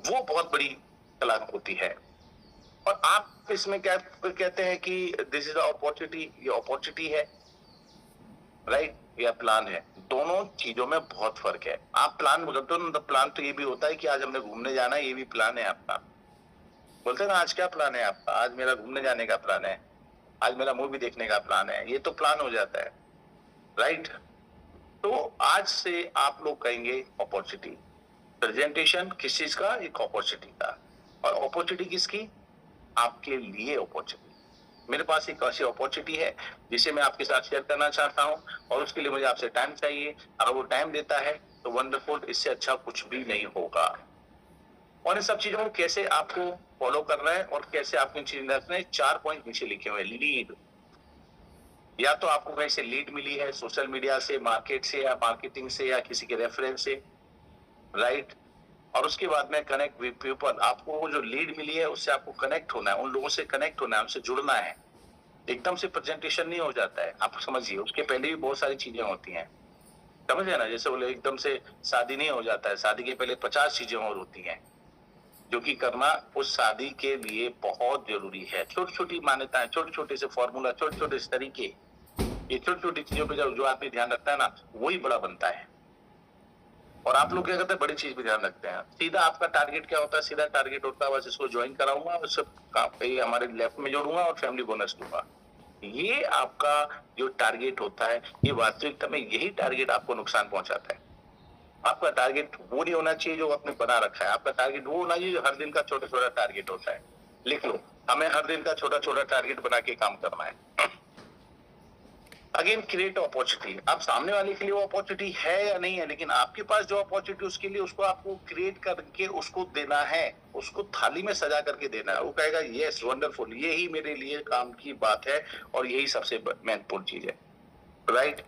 वो बहुत बड़ी कला होती है। और आप इसमें क्या कहते हैं कि दिस इज अपॉर्चुनिटी, ये अपॉर्चुनिटी है, राइट, या प्लान है। दोनों चीजों में बहुत फर्क है। आप प्लान करते हो ना, प्लान तो ये भी होता है कि आज हमने घूमने जाना है, ये भी प्लान है आपका। बोलते हैं ना, आज क्या प्लान है आपका? आज मेरा घूमने जाने का प्लान है, आज मेरा मूवी देखने का प्लान है, ये तो प्लान हो जाता है, राइट। तो आज से आप लोग कहेंगे अपॉर्चुनिटी, प्रेजेंटेशन किस चीज का? एक अपॉर्चुनिटी का। और अपॉर्चुनिटी किसकी? आपके लिए अपॉर्चुनिटी। मेरे पास एक ऐसी अपॉर्चुनिटी है जिसे मैं आपके साथ शेयर करना चाहता हूं, और उसके लिए मुझे आपसे टाइम चाहिए। अगर वो टाइम देता है तो वंडरफुल, इससे अच्छा कुछ भी नहीं होगा। और इन सब चीजों को कैसे आपको फॉलो करना है और कैसे आपको इन चीजें रखना है, 4 पॉइंट नीचे लिखे हुए। लीड, या तो आपको कहीं से लीड मिली है, सोशल मीडिया से, मार्केट से, या मार्केटिंग से, या किसी के रेफरेंस से, राइट। और उसके बाद में कनेक्ट विद पीपल, आपको वो जो लीड मिली है उससे आपको कनेक्ट होना है, उन लोगों से कनेक्ट होना है, उनसे जुड़ना है। एकदम से प्रेजेंटेशन नहीं हो जाता है, आप समझिए, उसके पहले भी बहुत सारी चीजें होती हैं। समझ गए ना? जैसे बोले एकदम से शादी नहीं हो जाता है, शादी के पहले 50 चीजें और होती हैं जो कि करना उस शादी के लिए बहुत जरूरी है। छोटी छोटी मान्यताएं, छोटे छोटे से फॉर्मूला, छोटे छोटे से तरीके, ये छोटी छोटी चीजों पे जो आदमी ध्यान रखता है ना, वही बड़ा बनता है। और आप लोग क्या करते हैं? बड़ी चीज पे ध्यान रखते हैं। सीधा आपका टारगेट क्या होता है? सीधा टारगेट होता है बस इसको ज्वाइन कराऊंगा, उससे हमारे लेफ्ट में जोड़ूंगा और फैमिली बोनस दूंगा। ये आपका जो टारगेट होता है, ये वास्तविकता में यही टारगेट आपको नुकसान पहुंचाता है। आपका टारगेट वो नहीं होना चाहिए जो आपने बना रखा है। आपका टारगेट वो होना चाहिए जो हर दिन का छोटा छोटा टारगेट होता है। लिख लो, हमें हर दिन का छोटा छोटा टारगेट बना के काम करना है। Again, create opportunity. अब सामने वाले के लिए वो अपॉर्चुनिटी है या नहीं है, लेकिन आपके पास जो अपॉर्चुनिटी उसके लिए, उसको आपको क्रिएट करके उसको देना है, उसको थाली में सजा करके देना है। वो कहेगा यस वंडरफुल, यही मेरे लिए काम की बात है और यही सबसे महत्वपूर्ण चीज है, राइट।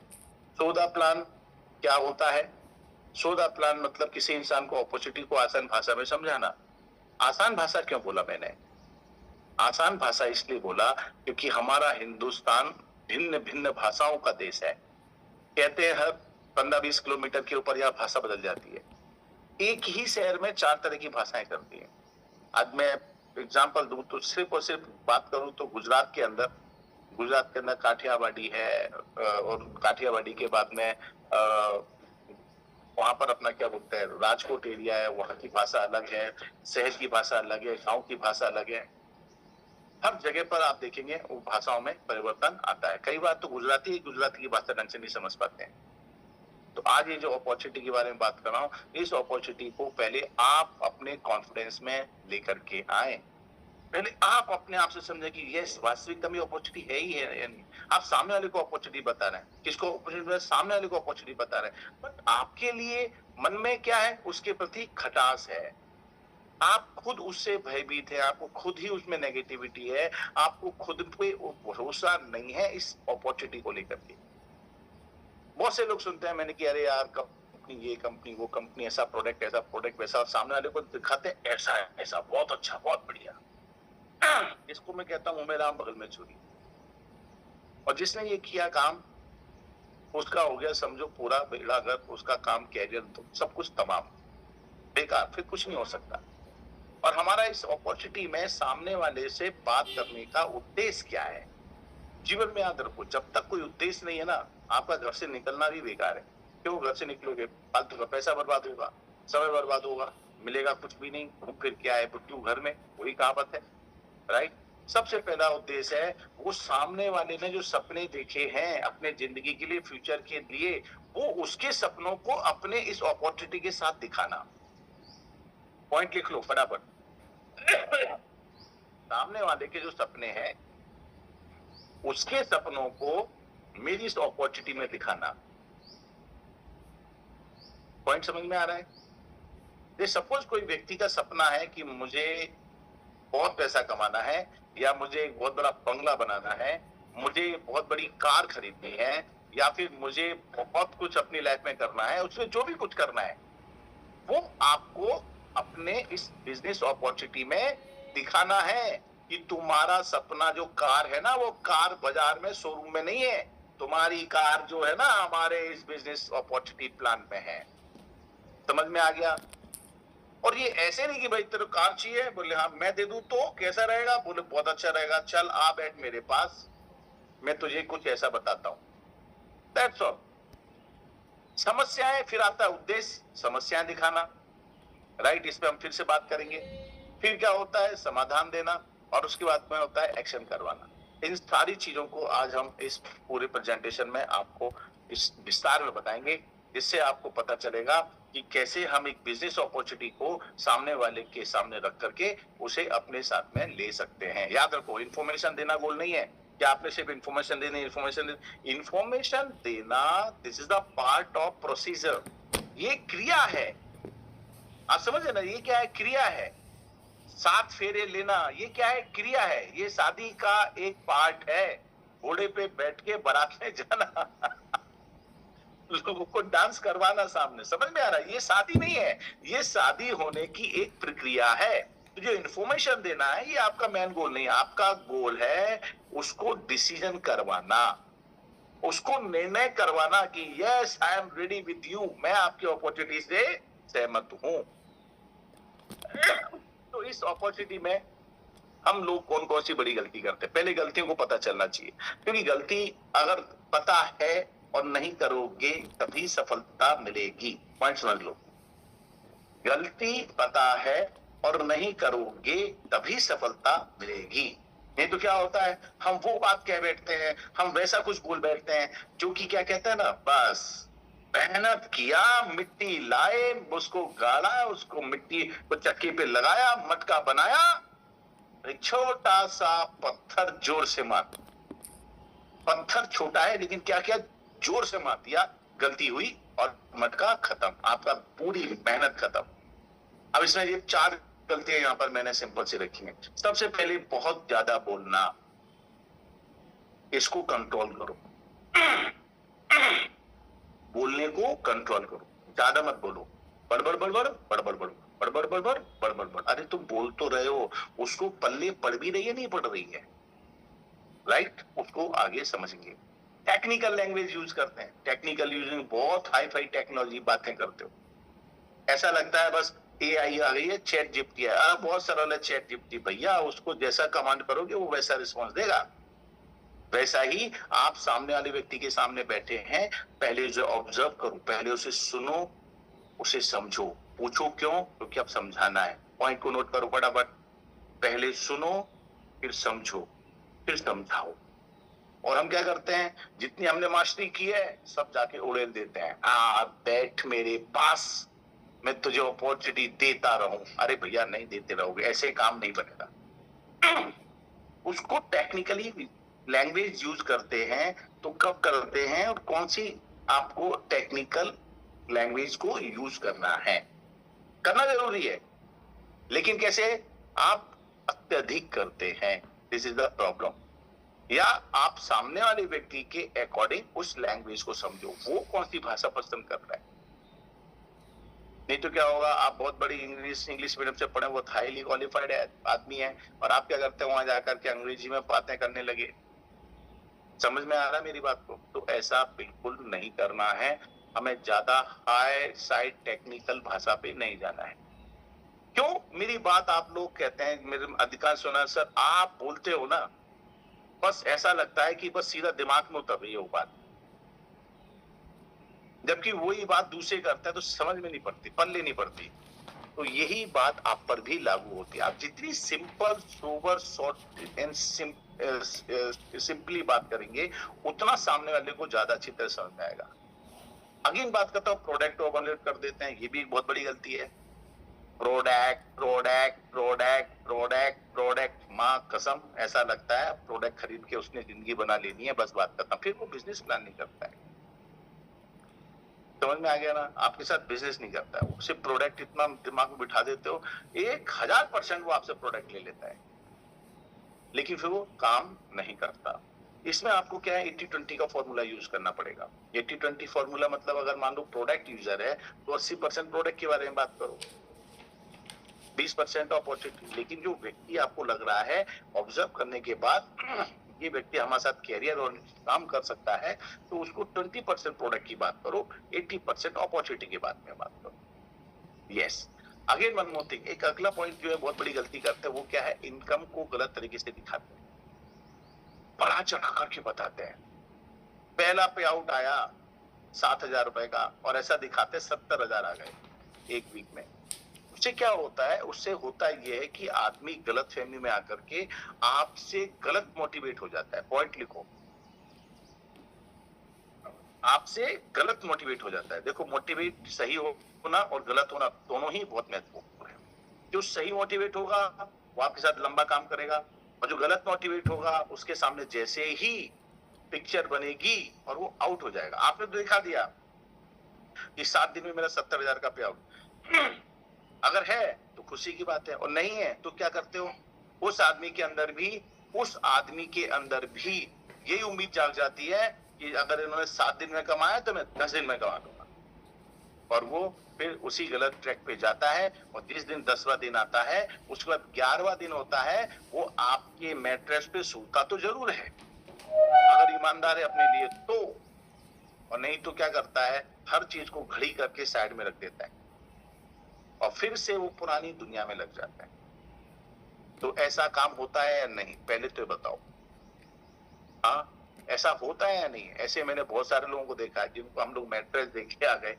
सो द प्लान क्या होता है? सो द प्लान मतलब किसी इंसान को अपॉर्चुनिटी को आसान भाषा में समझाना। आसान भाषा क्यों बोला मैंने? आसान भाषा इसलिए बोला क्योंकि हमारा हिंदुस्तान भिन्न भिन्न भाषाओं का देश है। कहते हैं हर 15-20 किलोमीटर के ऊपर यह भाषा बदल जाती है। एक ही शहर में 4 तरह की भाषाएं चलती हैं। आज मैं एग्जांपल दूं तो सिर्फ और सिर्फ बात करूं तो गुजरात के अंदर काठियावाड़ी है, और काठियावाड़ी के बाद में वहां पर अपना क्या बोलते हैं, राजकोट एरिया है, वहां की भाषा अलग है, शहर की भाषा अलग है, गांव की भाषा अलग है। हर जगह पर आप देखेंगे वो भाषाओं में परिवर्तन आता है। कई बार तो गुजराती की भाषा ढंग से नहीं समझ पाते हैं। तो आज ये जो अपॉर्चुनिटी के बारे में बात कर रहा हूँ, इस अपॉर्चुनिटी को पहले आप अपने कॉन्फिडेंस में लेकर के आए। पहले आप अपने आप से समझे कि यस वास्तविकता में अपॉर्चुनिटी है ही है या नहीं। आप सामने वाले को अपॉर्चुनिटी बता रहे हैं, किसको अपॉर्चुनिटी? सामने वाले को अपॉर्चुनिटी बता रहे हैं, बट आपके लिए मन में क्या है? उसके प्रति खटास है, आप खुद उससे भयभीत है, आपको खुद ही उसमें नेगेटिविटी है, आपको खुद पे भरोसा नहीं है इस अपॉर्चुनिटी को लेकर के। बहुत से लोग सुनते हैं मैंने कि अरे यार कंपनी ये कंपनी वो कंपनी, ऐसा प्रोडक्ट वैसा, और सामने वाले को दिखाते हैं ऐसा है, ऐसा बहुत अच्छा बहुत बढ़िया। इसको मैं कहता हूं में राम बगल में छुरी। और जिसने ये किया काम, उसका हो गया समझो पूरा बेड़ा गर्क, उसका काम, कैरियर तो सब कुछ तमाम बेकार, फिर कुछ नहीं हो सकता। और हमारा इस अपॉर्चुनिटी में सामने वाले से बात करने का उद्देश्य क्या है? जीवन में याद रखो, जब तक कोई उद्देश्य नहीं है ना, आपका घर से निकलना भी बेकार है। क्यों घर से निकलोगे? फालतू का पैसा बर्बाद होगा, समय बर्बाद होगा, मिलेगा कुछ भी नहीं, घूम फिर के आए बुट्टू घर में, वही कहावत है, राइट। सबसे पहला उद्देश्य है वो सामने वाले ने जो सपने देखे हैं अपने जिंदगी के लिए, फ्यूचर के लिए, वो उसके सपनों को अपने इस अपॉर्चुनिटी के साथ दिखाना। पॉइंट लिख लो फटाफट। सामने वाले के जो सपने हैं उसके सपनों को मेरी इस अपॉर्चुनिटी में दिखाना। पॉइंट समझ में आ रहा है? ये सपोज कोई व्यक्ति का सपना है कि मुझे बहुत पैसा कमाना है, या मुझे एक बहुत बड़ा बंगला बनाना है, मुझे बहुत बड़ी कार खरीदनी है, या फिर मुझे बहुत कुछ अपनी लाइफ में करना है, उसमें जो भी कुछ करना है वो आपको अपने इस बिजनेस अपॉर्चुनिटी में दिखाना है कि तुम्हारा सपना जो कार है ना, वो कार बाजार में शोरूम में नहीं है, तुम्हारी कार जो है ना हमारे इस बिजनेस अपॉर्चुनिटी प्लान में है। समझ में आ गया? और और ये ऐसे नहीं कि भाई तेरे कार चाहिए, बोले हाँ मैं दे दूं तो कैसा रहेगा, बोले बहुत अच्छा रहेगा, चल आ बैठ मेरे पास, मैं तुझे कुछ ऐसा बताता हूं। That's all. समस्याएं, फिर आता है उद्देश्य, समस्याएं दिखाना, राइट, इस पे हम फिर से बात करेंगे। फिर क्या होता है, समाधान देना, और उसके बाद में होता है एक्शन करवाना। इन सारी चीजों को आज हम इस पूरे प्रेजेंटेशन में आपको इस विस्तार में बताएंगे, जिससे आपको पता चलेगा कि कैसे हम एक बिजनेस अपॉर्चुनिटी को सामने वाले के सामने रख करके उसे अपने साथ में ले सकते हैं। याद रखो, इन्फॉर्मेशन देना गोल नहीं है कि आपने सिर्फ इन्फॉर्मेशन देनी, इन्फॉर्मेशन देना this is the part of procedure, ये क्रिया है। आप समझ रहे ना, ये क्या है, क्रिया है। 7 फेरे लेना, ये क्या है, क्रिया है। ये शादी का एक पार्ट है। घोड़े पे बैठ के बारात में जाना लोगों को डांस करवाना सामने, समझ में आ रहा है, ये शादी नहीं है, ये शादी होने की एक प्रक्रिया है। तो जो इन्फॉर्मेशन देना है ये आपका मेन गोल नहीं है, आपका गोल है उसको डिसीजन करवाना, उसको निर्णय करवाना कि yes I am ready with you, मैं आपकी अपॉर्चुनिटी से सहमत हूं। तो इस अपॉर्चुनिटी में हम लोग कौन कौन सी बड़ी गलती करते हैं, पहले गलतियों को पता चलना चाहिए, क्योंकि गलती अगर पता है और नहीं करोगे तभी सफलता मिलेगी। पॉइंट समझ लो, गलती पता है और नहीं करोगे तभी सफलता मिलेगी। नहीं तो क्या होता है, हम वो बात कह बैठते हैं, हम वैसा कुछ बोल बैठते हैं जो कि क्या कहते हैं ना, बस मेहनत किया, मिट्टी लाए, उसको गाड़ा, उसको मिट्टी को चक्की पे लगाया, मटका बनाया, एक छोटा सा पत्थर जोर से मार, पत्थर छोटा है लेकिन क्या किया, जोर से मार दिया, गलती हुई और मटका खत्म, आपका पूरी मेहनत खत्म। अब इसमें ये 4 गलतियां यहां पर मैंने सिंपल से रखी हैं। सबसे पहले बहुत ज्यादा बोलना, इसको कंट्रोल करो, बोलने को कंट्रोल करो, ज्यादा मत बोलो, बड़बड़ बड़बड़ बड़बड़ बड़बड़ बड़बड़ बड़बड़ बड़बड़ बड़, अरे तुम बोल तो रहे हो, उसको पल्ले पड़ भी रही है नहीं पड़ रही है, राइट, उसको आगे समझेंगे। टेक्निकल लैंग्वेज यूज करते हैं, टेक्निकल यूजिंग बहुत हाई फाई टेक्नोलॉजी बातें करते हो, ऐसा लगता है बस एआई आ गई है, चैट जीपीटी है, बहुत सरल है चैट जीपीटी, भैया उसको जैसा कमांड करोगे वो वैसा रिस्पॉन्स देगा। वैसा ही आप सामने वाले व्यक्ति के सामने बैठे हैं, पहले उसे ऑब्जर्व करो, पहले उसे सुनो, उसे समझो, पूछो क्यों, क्योंकि अब समझाना है। पॉइंट को नोट करो फटाफट, पहले सुनो, फिर समझो, फिर समझाओ। और हम क्या करते हैं, जितनी हमने मास्टरी की है सब जाके उड़ेल देते हैं, बैठ मेरे पास, मैं तुझे अपॉर्चुनिटी देता रहूं। अरे भैया नहीं देते रहोगे, ऐसे काम नहीं बनेगा। उसको टेक्निकली लैंग्वेज यूज करते हैं तो कब करते हैं और कौन सी आपको टेक्निकल लैंग्वेज को यूज करना है, करना जरूरी है, लेकिन कैसे, आप अत्यधिक करते हैं, दिस इज द प्रॉब्लम। या आप सामने वाले व्यक्ति के अकॉर्डिंग उस लैंग्वेज को समझो, वो कौन सी भाषा पसंद कर रहा है। नहीं तो क्या होगा, आप बहुत बड़ी इंग्लिश मीडियम से पढ़े, वो हाईली क्वालिफाइड आदमी है, और आप क्या करते हैं, वहां जाकर के अंग्रेजी में बातें करने लगे। समझ में आ रहा है मेरी बात को? तो ऐसा बिल्कुल नहीं करना है, हमें ज्यादा हाई साइड टेक्निकल भाषा पे नहीं जाना है। क्यों, मेरी बात आप लोग कहते हैं, मेरे अधिकांश सुना, सर आप बोलते हो ना, बस ऐसा लगता है कि बस सीधा दिमाग में उतर रही है वो बात, जबकि वही बात दूसरे करता है तो समझ में नहीं पड़ती, पल्ले नहीं पड़ती। तो यही बात आप पर भी लागू होती है। आप जितनी simple, sober, short and simply बात करेंगे, उतना सामने वाले को ज्यादा अच्छी तरह समझ में आएगा। अगेन बात करता हूँ, प्रोडक्ट ओवरलेट कर देते हैं, ये भी एक बहुत बड़ी गलती है। Product product product product product, माँ कसम ऐसा लगता है प्रोडक्ट खरीद के उसने जिंदगी बना लेनी है, बस बात करता, फिर वो बिजनेस प्लान नहीं करता है। समझ में आ गया ना, आपके साथ बिजनेस नहीं करता है वो, सिर्फ प्रोडक्ट इतना दिमाग में बिठा देते हो, 1000% वो आपसे प्रोडक्ट ले लेता है, लेकिन फिर वो काम नहीं करता। इसमें आपको क्या है, 80-20 का फॉर्मूला यूज करना पड़ेगा। 80-20 फॉर्मूला मतलब, अगर मान लो प्रोडक्ट यूजर है तो 80% प्रोडक्ट के बारे में बात करो, 20% अपॉर्चुनिटी। लेकिन जो व्यक्ति आपको लग रहा है ऑब्जर्व करने के बाद ये व्यक्ति हमारे साथ कैरियर और काम कर सकता है, तो उसको 20% प्रोडक्ट की बात करो, 80% अपॉर्चुनिटी की बात में बात करो। Yes, again one more thing, एक अगला पॉइंट जो है बहुत बड़ी गलती करते हैं, वो क्या है, इनकम को गलत तरीके से दिखाते हैं, बड़ा चढ़ा करके बताते हैं। पहला पे आउट आया 7,000 रुपए का और ऐसा दिखाते 70,000 आ गए एक वीक में। उससे क्या होता है, उससे होता ये है कि आदमी गलत फहमी में आकर के आपसे गलत मोटिवेट हो जाता है। पॉइंट लिखो, आपसे गलत मोटिवेट हो जाता है। देखो, मोटिवेट सही होना और गलत होना दोनों ही बहुत महत्वपूर्ण है। जो सही मोटिवेट होगा वो आपके साथ लंबा काम करेगा, और जो गलत मोटिवेट होगा उसके सामने जैसे ही पिक्चर बनेगी और वो आउट हो जाएगा। आपने तो दिखा दिया कि 7 दिन में मेरा 70,000 का पे आउट, अगर है तो खुशी की बात है, और नहीं है तो क्या करते हो, उस आदमी के अंदर भी यही उम्मीद जाग जाती है कि अगर इन्होंने 7 दिन में कमाया तो मैं 10 दिन में कमा लूंगा, और वो फिर उसी गलत ट्रैक पे जाता है। और जिस दिन 10वां दिन आता है, उसके बाद 11वां दिन होता है, वो आपके मैट्रेस पे सोता तो जरूर है अगर ईमानदार है अपने लिए तो, और नहीं तो क्या करता है, हर चीज को घड़ी करके साइड में रख देता है और फिर से वो पुरानी दुनिया में लग जाता है। तो ऐसा काम होता है या नहीं, पहले तो बताओ। हाँ, ऐसा होता है या नहीं? ऐसे मैंने बहुत सारे लोगों को देखा है जिनको हम लोग मैट्रेस देखे आ गए,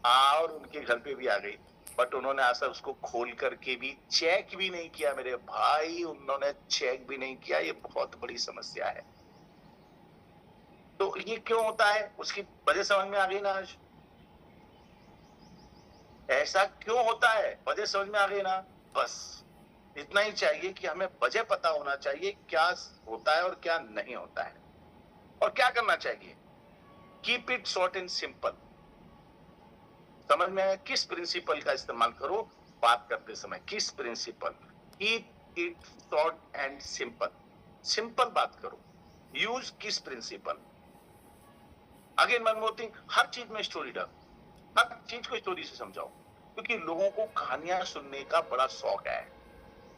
और उनके घर पे भी आ गई, बट उन्होंने ऐसा उसको खोल करके भी चेक भी नहीं किया मेरे भाई, उन्होंने चेक भी नहीं किया। ये बहुत बड़ी समस्या है। तो ये क्यों होता है, उसकी वजह समझ में आ गई ना आज? ऐसा क्यों होता है, वजह समझ में आ गई ना? बस इतना ही चाहिए कि हमें वजह पता होना चाहिए क्या होता है और क्या नहीं होता है, और क्या करना चाहिए। Keep it short and simple. समझ में आया? किस प्रिंसिपल का इस्तेमाल करो बात करते समय, kiss principle? Keep it short and simple. Simple बात करो, use kiss principle. Again one more thing, हर चीज में स्टोरी डालो, हर चीज को स्टोरी से समझाओ, क्योंकि लोगों को कहानियां सुनने का बड़ा शौक है,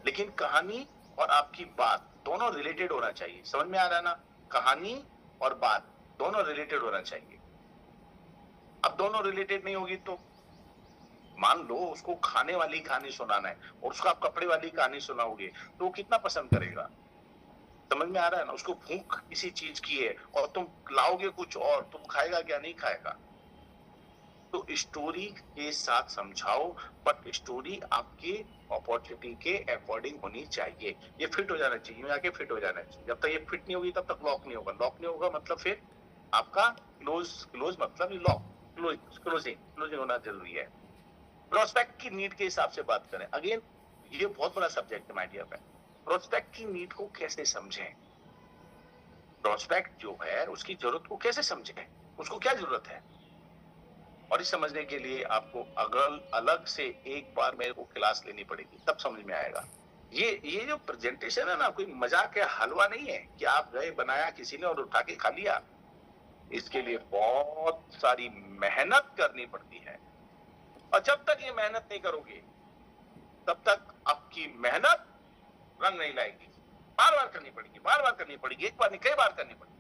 लेकिन कहानी और आपकी बात दोनों रिलेटेड होना चाहिए। समझ में आ रहा है ना? कहानी और बात दोनों रिलेटेड होना चाहिए। अब दोनों रिलेटेड नहीं होगी तो मान लो उसको खाने वाली कहानी सुनाना है और उसको आप कपड़े वाली कहानी सुनाओगे तो वो कितना पसंद करेगा? समझ में आ रहा है ना? उसको भूख किसी चीज की है और तुम लाओगे कुछ और, तुम खाएगा क्या? नहीं खाएगा। तो स्टोरी के साथ समझाओ, बट स्टोरी आपकी अपॉर्चुनिटी के अकॉर्डिंग होनी चाहिए। ये फिट हो जाना चाहिए, आके फिट हो जाना चाहिए। जब तक ये फिट नहीं होगी तब तक लॉक नहीं होगा। लॉक नहीं होगा मतलब फिर आपका क्लोज मतलब लॉक, क्लोजिंग होना जरूरी है। प्रोस्पेक्ट की नीड के हिसाब से बात करें, अगेन ये बहुत बड़ा सब्जेक्ट है माय डियर फ्रेंड। प्रोस्पेक्ट की नीड को कैसे समझें, प्रोस्पेक्ट जो है उसकी जरूरत को कैसे समझें, उसको क्या जरूरत है, और इस समझने के लिए आपको अगर अलग से एक बार मेरे को क्लास लेनी पड़ेगी, तब समझ में आएगा। ये जो प्रेजेंटेशन है ना, कोई मजाक का हलवा नहीं है कि आप गए बनाया किसी ने और उठा के खा लिया। इसके लिए बहुत सारी मेहनत करनी पड़ती है, और जब तक ये मेहनत नहीं करोगे तब तक आपकी मेहनत रंग नहीं लाएगी। बार बार करनी पड़ेगी, बार बार करनी पड़ेगी, एक बार नहीं कई बार करनी पड़ेगी।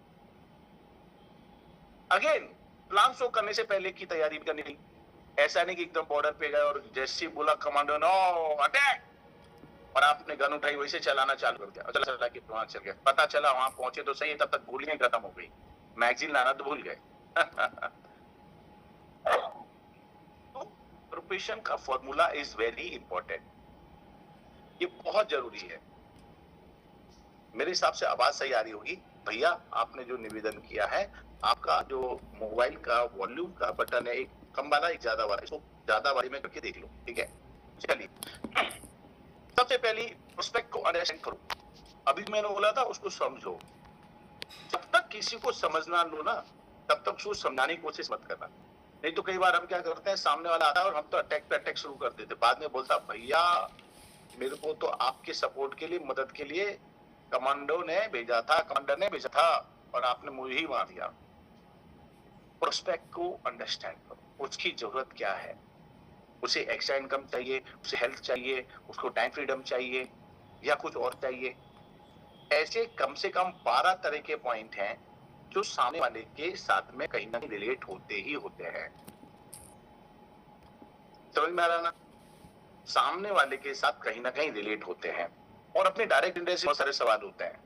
अगेन प्लान शो करने से पहले की तैयारी भी करनी, ऐसा नहीं कि एकदम बॉर्डर पे गए और जैसे बोला कमांडो नो अटैक, और आपने गन उठाई वैसे चलाना चालू कर दिया, चला चला के वहां चल गया। पता चला वहां पहुंचे तो सही, तब तक गोलियां खत्म हो गई, मैगजीन लाना तो भूल गए। तो प्रिपरेशन का फॉर्मूला इज वेरी इंपॉर्टेंट, ये बहुत जरूरी है। मेरे हिसाब से आवाज सही आ रही होगी भैया। आपने जो निवेदन किया है, आपका जो मोबाइल का वॉल्यूम का बटन है, एक कम वाला एक ज्यादा वाला, इसको ज्यादा वाली में करके देख लो, ठीक है? चलिए, सबसे पहली प्रोस्पेक्ट को अंडरस्टैंड करो। अभी मैंने बोला था उसको समझो। जब तक किसी को समझना लो ना, तब तक उसको समझाने की कोशिश मत करना। नहीं तो कई बार हम क्या करते हैं, सामने वाला आता है और हम तो अटैक पे अटैक शुरू कर देते, बाद में बोलता भैया मेरे को तो आपके सपोर्ट के लिए, मदद के लिए कमांडर ने भेजा था और आपने मुझे ही मार दिया। प्रोस्पेक्ट को अंडरस्टैंड करो, उसकी जरूरत क्या है, उसे एक्स्ट्रा इनकम चाहिए, उसे हेल्थ चाहिए, उसको टाइम फ्रीडम चाहिए, या कुछ और चाहिए। ऐसे कम से कम 12 तरह के पॉइंट हैं जो सामने वाले के साथ में कहीं ना कहीं रिलेट होते ही होते हैं। समझ में आ रहा ना? सामने वाले के साथ कहीं ना कहीं रिलेट होते हैं और अपने डायरेक्ट इंटरेस्ट से बहुत सारे सवाल होते हैं।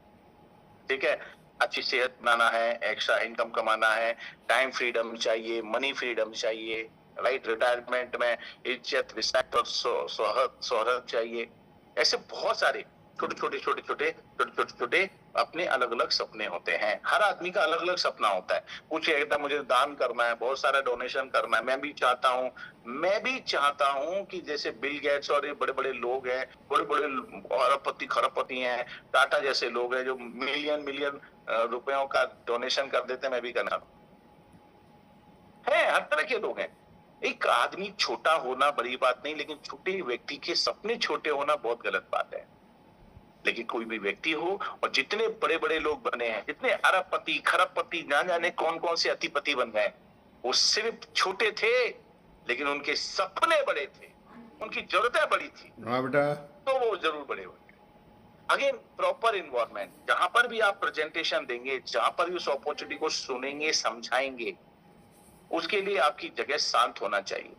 ठीक है, अच्छी सेहत बनाना है, एक्स्ट्रा इनकम कमाना है, टाइम फ्रीडम चाहिए, मनी फ्रीडम चाहिए, राइट, रिटायरमेंट में इज्जत, रिस्पेक्ट और सोहरत चाहिए। ऐसे बहुत सारे छोटे छोटे अपने अलग अलग सपने होते हैं। हर आदमी का अलग अलग सपना होता है। कुछ कहता है मुझे दान करना है, बहुत सारा डोनेशन करना है। मैं भी चाहता हूं कि जैसे बिल गेट्स और ये बड़े बड़े लोग हैं, बड़े बड़े अरबपति खरबपति हैं, टाटा जैसे लोग हैं जो मिलियन मिलियन रुपयों का डोनेशन कर देते हैं, मैं भी करना है। हर तरह के लोग हैं। एक आदमी छोटा होना बड़ी बात नहीं, लेकिन छोटे व्यक्ति के सपने छोटे होना बहुत गलत बात है। लेकिन कोई भी व्यक्ति हो, और जितने बड़े बड़े लोग बने हैं, जितने अरबपति खरबपति, ना जाने कौन कौन से अतिपति बन गए, वो सिर्फ छोटे थे लेकिन उनके सपने बड़े थे, उनकी जरूरतें बड़ी थी। हाँ बेटा, तो वो जरूर बड़े होंगे। अगेन प्रॉपर इन्वायरमेंट, जहां पर भी आप प्रेजेंटेशन देंगे, जहां पर भी उस अपॉर्चुनिटी को सुनेंगे, समझाएंगे, उसके लिए आपकी जगह शांत होना चाहिए।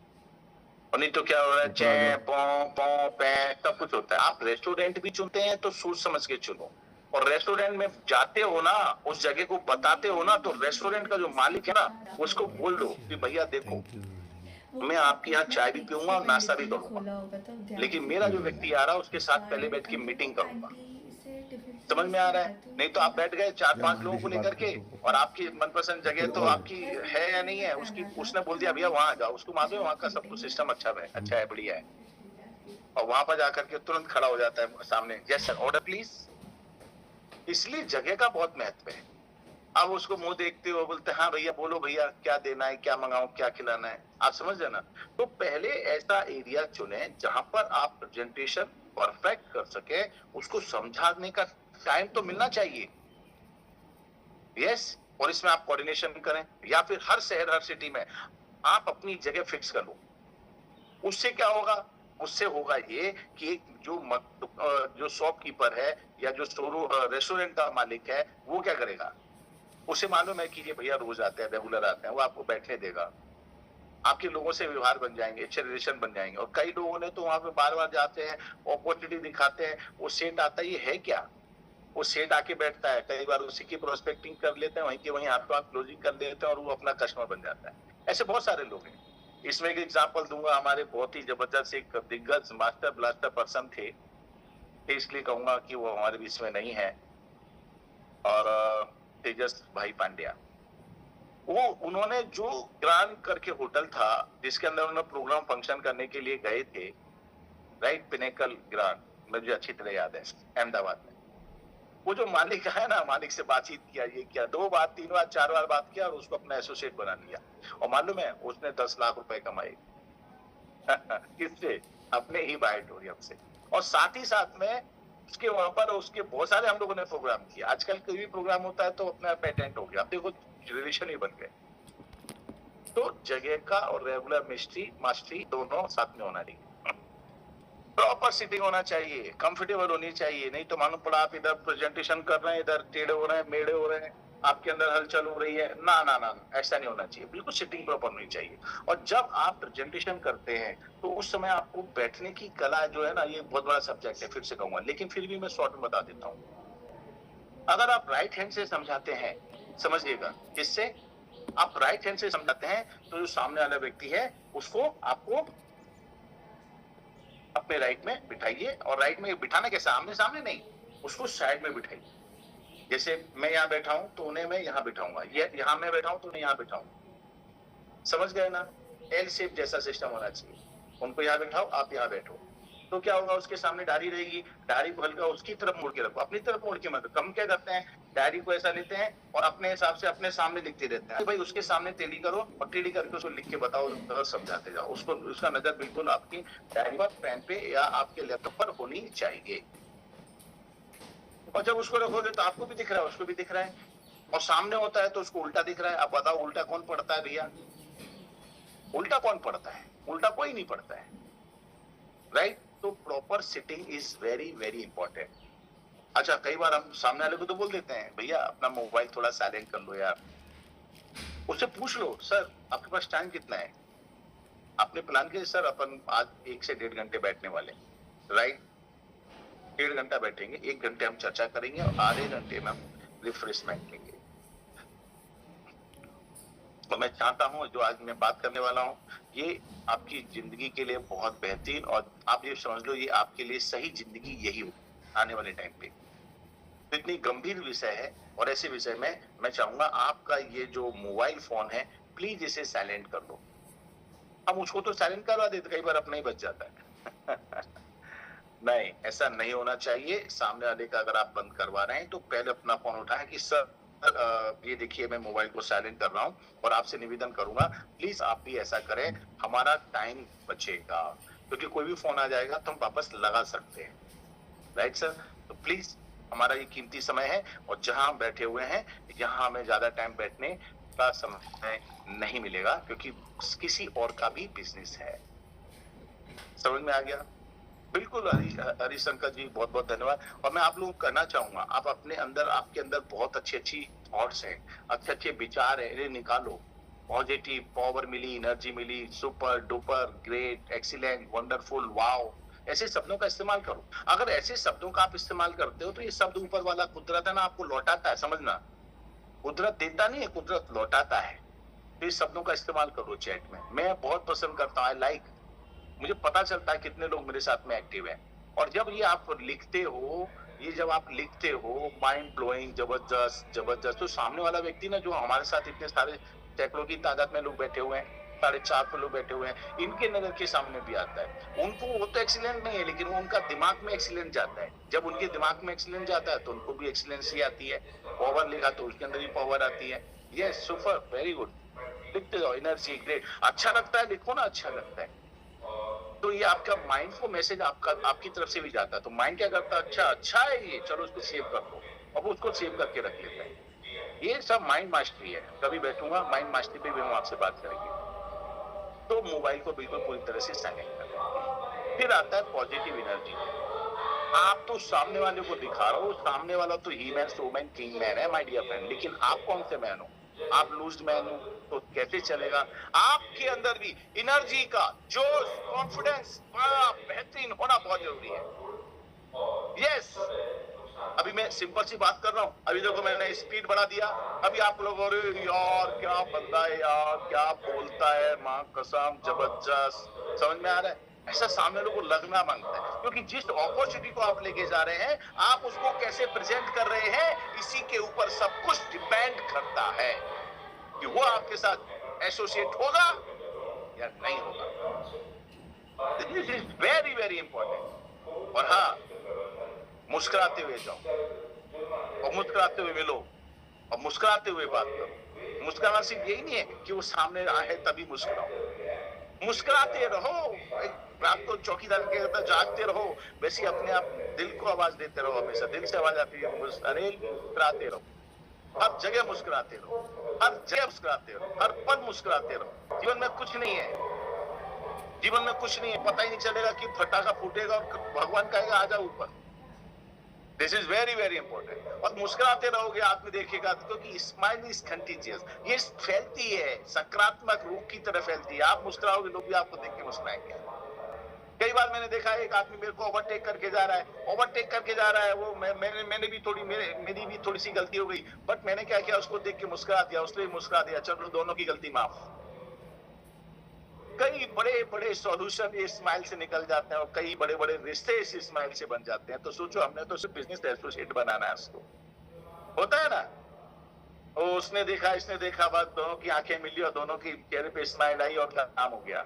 और नहीं तो क्या हो रहा है, चे पौ पौ पे सब कुछ होता है। आप रेस्टोरेंट भी चुनते हैं तो सोच समझ के चुनो, और रेस्टोरेंट में जाते हो ना, उस जगह को बताते हो ना, तो रेस्टोरेंट का जो मालिक है ना, उसको बोल दो कि भैया देखो, मैं आपके यहाँ चाय भी पीऊंगा और नाश्ता भी करूंगा, लेकिन मेरा जो व्यक्ति आ रहा है उसके साथ पहले बैठ के मीटिंग करूंगा। समझ में आ रहा है? नहीं तो आप बैठ गए 4-5 लोगों को लेकर के, और आपकी मनपसंद जगह तो आपकी है या नहीं है, उसने बोल दिया भैया वहां जाओ, उसको मालूम है वहां का सब कुछ सिस्टम अच्छा है, बढ़िया है, और वहां पर जाकर के तुरंत खड़ा हो जाता है सामने, यस सर ऑर्डर प्लीज। इसलिए जगह का बहुत महत्व है। अब उसको मुंह देखते हो, बोलते हैं हाँ भैया बोलो भैया क्या देना है, क्या मंगाऊं, क्या खिलाना है, आप समझ जाना। तो पहले ऐसा एरिया चुने जहां पर आप प्रेजेंटेशन परफेक्ट कर सके, उसको समझाने का टाइम तो मिलना चाहिए। यस, और इसमें आप कोऑर्डिनेशन करें, या फिर हर शहर हर सिटी में आप अपनी जगह फिक्स कर लो। उससे क्या होगा? उससे होगा ये कि जो शॉपकीपर है या जो रेस्टोरेंट का मालिक है, वो क्या करेगा, उसे मालूम है कि ये भैया रोज आते हैं, रेगुलर आते हैं, वो आपको बैठने देगा, आपके लोगों से व्यवहार बन जाएंगे, अच्छे रिलेशन बन जाएंगे। और कई लोगों ने तो वहां पे बार बार जाते हैं, अपॉर्चुनिटी दिखाते हैं, वो सेट आता है क्या, वो सेट आके बैठता है, कई बार उसी की प्रोस्पेक्टिंग कर लेते हैं, वहीं के वहीं हाथ क्लोजिंग कर लेते हैं और वो अपना कस्टमर बन जाता है। ऐसे बहुत सारे लोग हैं। इसमें एक एग्जाम्पल दूंगा, हमारे बहुत ही जबरदस्त एक दिग्गज मास्टर ब्लास्टर पर्सन थे, इसलिए कहूंगा कि वो हमारे बीच में नहीं है, और तेजस भाई पांड्या। वो उन्होंने जो ग्रांड करके होटल था, जिसके अंदर उन्होंने प्रोग्राम फंक्शन करने के लिए गए थे, राइट, पिनेकल ग्रांड, मुझे अच्छी तरह याद है, अहमदाबाद में। वो जो मालिक है ना, मालिक से बातचीत किया, ये किया, 2 बार 3 बार 4 बार बात किया, और उसको अपना एसोसिएट बना लिया। और मालूम है उसने 10 लाख रुपए कमाए किससे? अपने ही बायोटोरियम से। और साथ ही साथ में उसके वहां पर उसके बहुत सारे हम लोगों ने प्रोग्राम किया। आजकल कोई भी प्रोग्राम होता है तो अपना पेटेंट हो गया, देखो रिलेशन ही बन गए। तो जगह का और रेगुलर मास्टरी दोनों साथ में होना चाहिए। प्रॉपर सिटिंग होना चाहिए, कंफर्टेबल होनी चाहिए। नहीं तो मालूम पड़ा आप इधर प्रेजेंटेशन कर रहे हैं, इधर टेढ़े हो रहे हैं, मेढ़े हो रहे हैं, आपके अंदर हलचल हो रही है, ना ना ना, ऐसा नहीं होना चाहिए। बिल्कुल सिटिंग प्रॉपर होनी चाहिए। और जब आप प्रेजेंटेशन करते हैं तो उस समय आपको बैठने की कला जो है ना, ये बहुत बड़ा सब्जेक्ट है, फिर से कहूंगा, लेकिन फिर भी मैं शॉर्ट में बता देता हूँ। अगर आप राइट हैंड से समझाते हैं, समझिएगा, किससे आप राइट हैंड से समझाते हैं, तो जो सामने वाला व्यक्ति है उसको आपको अपने राइट में बिठाइए। और राइट में बिठाना कैसे, आमने सामने नहीं, उसको साइड में बिठाइए। जैसे मैं यहाँ बैठा हूं तो उन्हें मैं यहाँ बिठाऊंगा, यहाँ मैं बैठा हूं तो उन्हें यहाँ बिठाऊंगा। समझ गए ना? एल शेप जैसा सिस्टम होना चाहिए। उनको यहाँ बैठाओ, आप यहाँ बैठो, तो क्या होगा, उसके सामने डायरी रहेगी, डायरी को हल्का उसकी तरफ मोड़ के रखो, अपनी तरफ मोड़ के मत। हम क्या करते हैं, डायरी को ऐसा लेते हैं और अपने हिसाब से अपने सामने लिखते रहते हैं। भाई उसके सामने टेढ़ी करो और टेढ़ी करके उसको लिख के बताओ, समझाते जाओ उसको। उसका नजर बिल्कुल आपकी डायरी पर, पेन पे या आपके लैपटॉप पर होनी चाहिए। और जब उसको रखोगे तो आपको भी दिख रहा है, उसको भी दिख रहा है, और सामने होता है तो उसको उल्टा दिख रहा है। अब बताओ उल्टा कौन पढ़ता है भैया? उल्टा कौन पढ़ता है? उल्टा कोई नहीं पढ़ता है, राइट? तो proper sitting is very very important. अच्छा, कई बार हम सामने वाले को तो बोल देते हैं भैया अपना मोबाइल थोड़ा साइलेंट कर लो यार। उससे पूछ लो, सर आपके पास टाइम कितना है? आपने प्लान किया सर अपन आज 1 से 1.5 घंटे बैठने वाले, राइट? 1.5 घंटा बैठेंगे, 1 घंटे हम चर्चा करेंगे और आधे घंटे में हम रिफ्रेशमेंट लेंगे। तो मैं चाहता हूं जो आज मैं बात करने वाला हूं, ये आपकी जिंदगी के लिए बहुत बेहतरीन, और आप ये समझ लो ये आपके लिए सही जिंदगी यही हो आने वाले टाइम पे। तो इतनी गंभीर विषय है, और ऐसे विषय में मैं चाहूंगा आपका ये जो मोबाइल फोन है प्लीज इसे साइलेंट कर लो। हम उसको तो साइलेंट करवा देते, कई बार अपना ही बच जाता है। नहीं, ऐसा नहीं होना चाहिए। सामने वाले का अगर आप बंद करवा रहे हैं तो पहले अपना फोन उठाएं कि सर ये देखिए मैं मोबाइल को साइलेंट कर रहा हूं, और आपसे निवेदन करूंगा प्लीज आप भी ऐसा करें, हमारा टाइम बचेगा, क्योंकि कोई भी फोन आ जाएगा तो हम वापस लगा सकते हैं, राइट सर? तो प्लीज हमारा ये कीमती समय है, और जहां हम बैठे हुए हैं यहाँ हमें ज्यादा टाइम बैठने का समय नहीं मिलेगा, क्योंकि किसी और का भी बिजनेस है। समझ में आ गया? बिल्कुल हरिशंकर जी, बहुत बहुत धन्यवाद। और मैं आप लोगों को कहना चाहूंगा, आप अपने अंदर, आपके अंदर बहुत अच्छी थॉट्स हैं, अच्छे विचार है, इन्हें निकालो। पॉजिटिव, पावर मिली, एनर्जी मिली, super duper, great, excellent, wonderful, wow, ऐसे शब्दों का इस्तेमाल करो। अगर ऐसे शब्दों का आप इस्तेमाल करते हो तो ये शब्द ऊपर वाला कुदरत है ना, आपको लौटाता है। समझना, कुदरत देता नहीं है, कुदरत लौटाता है। तो इस शब्दों का इस्तेमाल करो चैट में। मैं बहुत पसंद करता हूँ, आई लाइक, मुझे पता चलता है कितने लोग मेरे साथ में एक्टिव हैं। और जब ये आप लिखते हो, ये जब आप लिखते हो माइंड ब्लोइंग, जबरदस्त जबरदस्त, तो सामने वाला व्यक्ति ना, जो हमारे साथ इतने सारे सैकड़ों की तादाद में लोग बैठे हुए हैं, 450 लोग बैठे हुए हैं, इनके नजर के सामने भी आता है। उनको वो तो एक्सीलेंट नहीं है, लेकिन वो उनका दिमाग में एक्सीलेंट जाता है। जब उनके दिमाग में एक्सीलेंट जाता है तो उनको भी एक्सीलेंसी आती है। पावर लिखा तो उसके अंदर भी पावर आती है। यस, सुपर, वेरी गुड, लिखते जाओ, एनर्जी, ग्रेट, अच्छा लगता है, लिखो ना, अच्छा लगता है। तो ये आपका माइंड को मैसेज आपकी तरफ से भी जाता है। तो माइंड क्या करता है, अच्छा है ये, चलो इसको सेव कर दो, अब उसको सेव करके रख लेते हैं। ये सब माइंड मास्टरी है। कभी बैठूंगा माइंड मास्टरी पे भी हम आपसे बात करेंगे। तो मोबाइल को बिल्कुल पूरी तरह से साइलेंट कर। फिर आता है पॉजिटिव एनर्जी। आप तो सामने वाले को दिखा रहे हो, सामने वाला तो he man, so man, king man है माय डियर फ्रेंड, लेकिन आप कौन से मैन हो? आप लूज मैन हो तो कैसे चलेगा? आपके अंदर भी एनर्जी का जोश, कॉन्फिडेंस बड़ा बेहतरीन होना बहुत जरूरी है। यस, अभी मैं सिंपल सी बात कर रहा हूँ, अभी देखो मैंने स्पीड बढ़ा दिया, अभी आप लोग, अरे यार क्या बंदा है यार, क्या बोलता है, मां कसम, जबरदस्त। समझ में आ रहा है? ऐसा सामने लोगों को लगना मांगता है, क्योंकि जिस अपॉर्चुनिटी को आप लेके जा रहे हैं, आप उसको कैसे प्रेजेंट कर रहे हैं, इसी के ऊपर सब कुछ डिपेंड करता है कि वो आपके साथ एसोसिएट होगा या नहीं होगा। This is very very important. और हाँ, मुस्कुराते हुए जाओ, और मुस्कुराते हुए मिलो, और मुस्कुराते हुए बात करो। मुस्कुराना सिर्फ यही नहीं है कि वो सामने आए तभी मुस्कुराओ, मुस्कुराते रहो। रात को चौकीदार के कहता जागते रहो, वैसे अपने आप दिल को आवाज देते रहो, हमेशा दिल से आवाज आती है, अरे मुस्कुराते रहो, हर जगह मुस्कुराते रहो, हर जगह मुस्कुराते रहो, हर पल मुस्कुराते रहो। जीवन में कुछ नहीं है, जीवन में कुछ नहीं है, पता ही नहीं चलेगा कि फटाका फूटेगा और भगवान कहेगा आ जाओ ऊपर। This is very very important. और मुस्कुराते रहोगे, आदमी देखेगा, क्योंकि स्माइल इज कंटीजियस, ये फैलती है, सकारात्मक रूप की तरह फैलती है। आप मुस्कुराओगे, लोग भी आपको देख के मुस्कुराएंगे। कई बार मैंने देखा है, एक आदमी मेरे को ओवरटेक करके जा रहा है, वो मैंने भी मेरी भी थोड़ी सी गलती हो गई, बट मैंने क्या किया, उसको देख के मुस्कुरा दिया, उसने भी मुस्कुरा दिया, चलो दोनों की गलती माफ। कई बड़े बड़े सॉल्यूशन इस स्माइल से निकल जाते हैं, और कई बड़े बड़े रिश्ते इस स्माइल से बन जाते हैं। तो सोचो, हमने तो सिर्फ बिजनेस एसोसिएट बनाना है, उसको होता है ना, उसने देखा इसने देखा, बस दोनों की आंखें मिली और दोनों की चेहरे पे स्माइल आई और काम हो गया।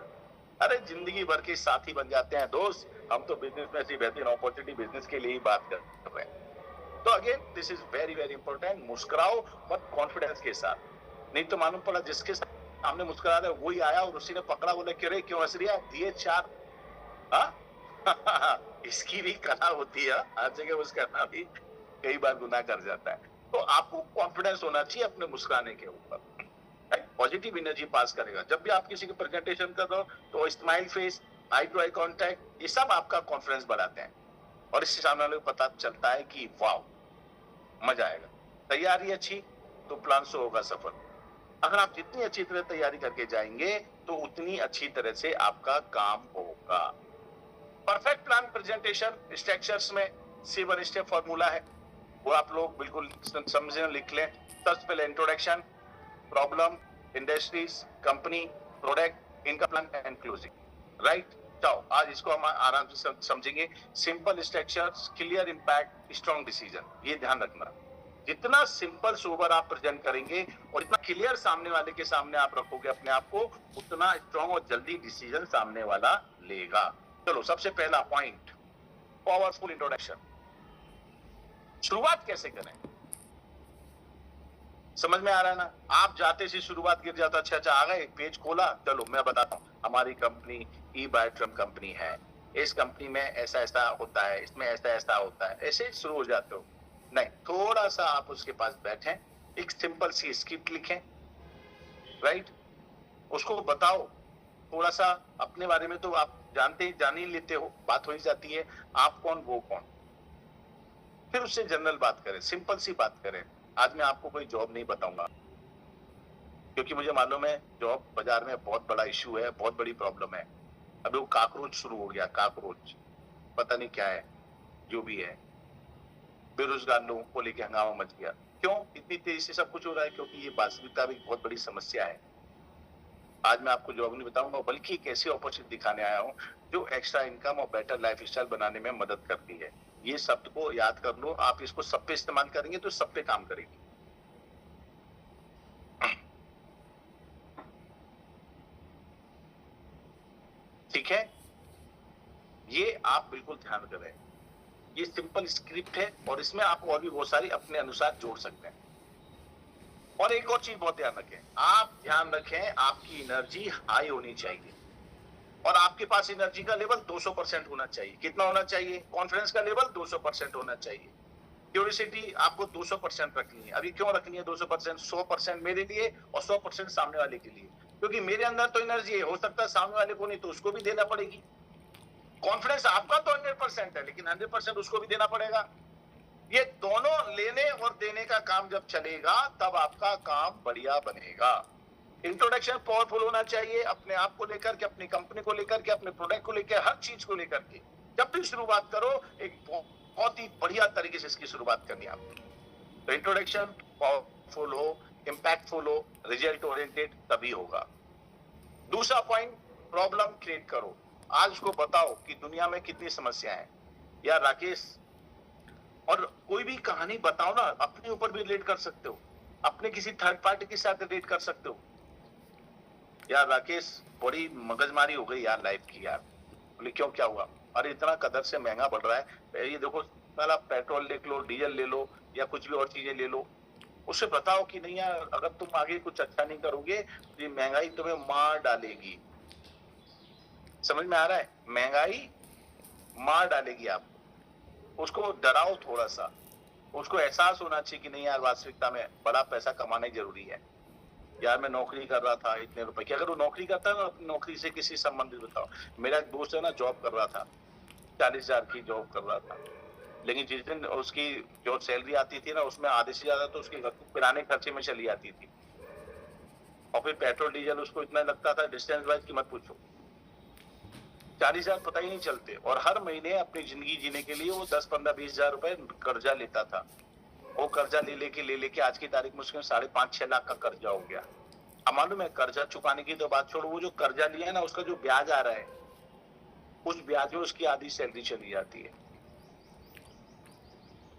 अरे जिंदगी भर के साथी बन जाते हैं दोस्त। हम तो बिजनेस में ऐसी बेहतरीन अपॉर्चुनिटी बिजनेस के लिए ही बात कर रहे हैं। तो again this is very very important. मुस्कुराओ बट कॉन्फिडेंस के साथ, नहीं तो मालूम पड़ा जिसके सामने मुस्कुरा रहे वही आया और उसी ने पकड़ा, बोले क्यों रे, क्यों हंस रही है, दिए 4। इसकी भी कला होती है, हर जगह मुस्कुराना भी कई बार गुनाह कर जाता है। तो आपको कॉन्फिडेंस होना चाहिए अपने मुस्कुराने के ऊपर, पॉजिटिव एनर्जी पास करेगा। जब भी आप किसी की प्रेजेंटेशन कर रहे हो तो smile face, eye to eye contact, ये सब आपका कॉन्फिडेंस बढ़ाते हैं, और इससे सामने वाले को पता चलता है कि वाओ मजा आएगा। तैयारी अच्छी तो प्लान 100 होगा सफल। अगर आप जितनी अच्छी तरह तैयारी करके जाएंगे तो उतनी अच्छी तरह से आपका काम होगा। परफेक्ट प्लान प्रेजेंटेशन स्ट्रक्चर्स में 7 स्टेप फॉर्मूला है, वो आप लोग बिल्कुल समझें, लिख लें। सबसे पहले introduction, problem, industries, company, product, इनका प्लान एंड क्लोजिंग। राइट, चलो आज इसको हम आराम से समझेंगे। Simple structure, clear impact, strong decision. ये ध्यान रखना, जितना सिंपल सोबर आप प्रेजेंट करेंगे और इतना क्लियर सामने वाले के सामने आप रखोगे अपने आप को, उतना स्ट्रॉन्ग और जल्दी डिसीजन सामने वाला लेगा। चलो सबसे पहला पॉइंट, पावरफुल इंट्रोडक्शन। शुरुआत कैसे करें, समझ में आ रहा है ना? आप जाते से शुरुआत गिर जाता, अच्छा आ गए, पेज खोला, चलो मैं बताता हूँ, हमारी कंपनी ई बायोट्रम कंपनी है, इस कंपनी में ऐसा ऐसा होता है, इसमें ऐसा ऐसा होता है, ऐसे शुरू हो जाते हो। नहीं, थोड़ा सा आप उसके पास बैठें, एक सिंपल सी स्क्रिप्ट लिखें, राइट, उसको बताओ थोड़ा सा अपने बारे में। तो आप जान ही लेते हो, बात हो ही जाती है, आप कौन वो कौन। फिर उससे जनरल बात करें, सिंपल सी बात करें। आज मैं आपको कोई जॉब नहीं बताऊंगा, क्योंकि मुझे मालूम है जॉब बाजार में बहुत बड़ा इश्यू है, बहुत बड़ी प्रॉब्लम है। अभी वो काकरोच शुरू हो गया, काकरोच, पता नहीं क्या है, जो भी है, बेरोजगार लोगों को लेकर हंगामा मच गया। क्यों इतनी तेजी से सब कुछ हो रहा है? क्योंकि ये वास्तविकता भी बहुत बड़ी समस्या है। आज मैं आपको जॉब नहीं बताऊंगा, बल्कि एक ऐसी अपॉर्चुनिटी दिखाने आया हूँ जो एक्स्ट्रा इनकम और बेटर लाइफ स्टाइल बनाने में मदद करती है। ये शब्द को याद कर लो, आप इसको सब पे इस्तेमाल करेंगे तो सब पे काम करेगी। ठीक है, ये आप बिल्कुल ध्यान करें। ये सिंपल स्क्रिप्ट है और इसमें आप और भी बहुत सारी अपने अनुसार जोड़ सकते हैं। और एक और चीज बहुत ध्यान रखें, आप ध्यान रखें आपकी एनर्जी हाई होनी चाहिए और आपके पास एनर्जी का लेवल 200% होना चाहिए। कितना होना चाहिए? कॉन्फिडेंस का लेवल 200% होना चाहिए। क्यूरियोसिटी आपको 200% रखनी है। अभी क्यों रखनी है 200%? 100% मेरे लिए और 100% सामने वाले के लिए, क्योंकि मेरे अंदर तो एनर्जी है, हो सकता है सामने वाले को नहीं, तो उसको भी देना पड़ेगी। कॉन्फिडेंस आपका तो 100% है, लेकिन 100% उसको भी देना पड़ेगा। ये दोनों लेने और देने का काम जब चलेगा, तब आपका काम बढ़िया बनेगा। इंट्रोडक्शन पावरफुल होना चाहिए, अपने आप को लेकर के, अपनी कंपनी को लेकर के, अपने प्रोडक्ट को लेकर, हर चीज को लेकर के। जब भी शुरुआत करो, एक बहुत ही बढ़िया तरीके से इसकी शुरुआत करनी है आपको। तो इंट्रोडक्शन पावरफुल हो, इंपैक्टफुल हो, रिजल्ट ओरिएंटेड, तभी होगा। दूसरा पॉइंट, प्रॉब्लम क्रिएट करो। आज उसको बताओ कि दुनिया में कितनी समस्या है। यार राकेश, और कोई भी कहानी बताओ ना, अपने ऊपर भी रिलेट कर सकते हो, अपने किसी थर्ड पार्टी के साथ रिलेट कर सकते हो। यार राकेश, बड़ी मगजमारी हो गई यार लाइफ की यार। बोले क्यों, क्या हुआ? अरे इतना कदर से महंगा बढ़ रहा है, ये देखो साला, पेट्रोल ले लो, डीजल ले लो, या कुछ भी और चीजें ले लो। उससे बताओ कि नहीं यार, अगर तुम आगे कुछ अच्छा नहीं करोगे तो ये महंगाई तुम्हें मार डालेगी। समझ में आ रहा है? महंगाई मार डालेगी आपको। उसको डराओ थोड़ा सा, उसको एहसास होना चाहिए कि नहीं यार, वास्तविकता में बड़ा पैसा कमाना ही जरूरी है। यार मैं नौकरी कर रहा था इतने रुपए की, अगर वो नौकरी करता है ना, अपनी नौकरी से किसी संबंधित बताओ। मेरा एक दोस्त है ना, जॉब कर रहा था, 40,000 की जॉब कर रहा था, लेकिन जिस दिन उसकी जो सैलरी आती थी ना, उसमें आधे से ज्यादा तो उसके किराने खर्चे में चली जाती थी। और फिर पेट्रोल डीजल उसको इतना लगता था, डिस्टेंस वाइज की मत पूछो। 40,000 पता ही नहीं चलते। और हर महीने अपनी जिंदगी जीने के लिए वो 10, 15, 20,000 रुपए कर्जा लेता था। वो कर्जा ले लेके आज की तारीख में उसके 5.5, 6 लाख का कर्जा हो गया। अब मालूम है, कर्जा चुकाने की तो बात छोड़ो, वो जो कर्जा लिया है ना, उसका जो ब्याज आ रहा है, उस ब्याज में उसकी आधी सैलरी चली जाती है।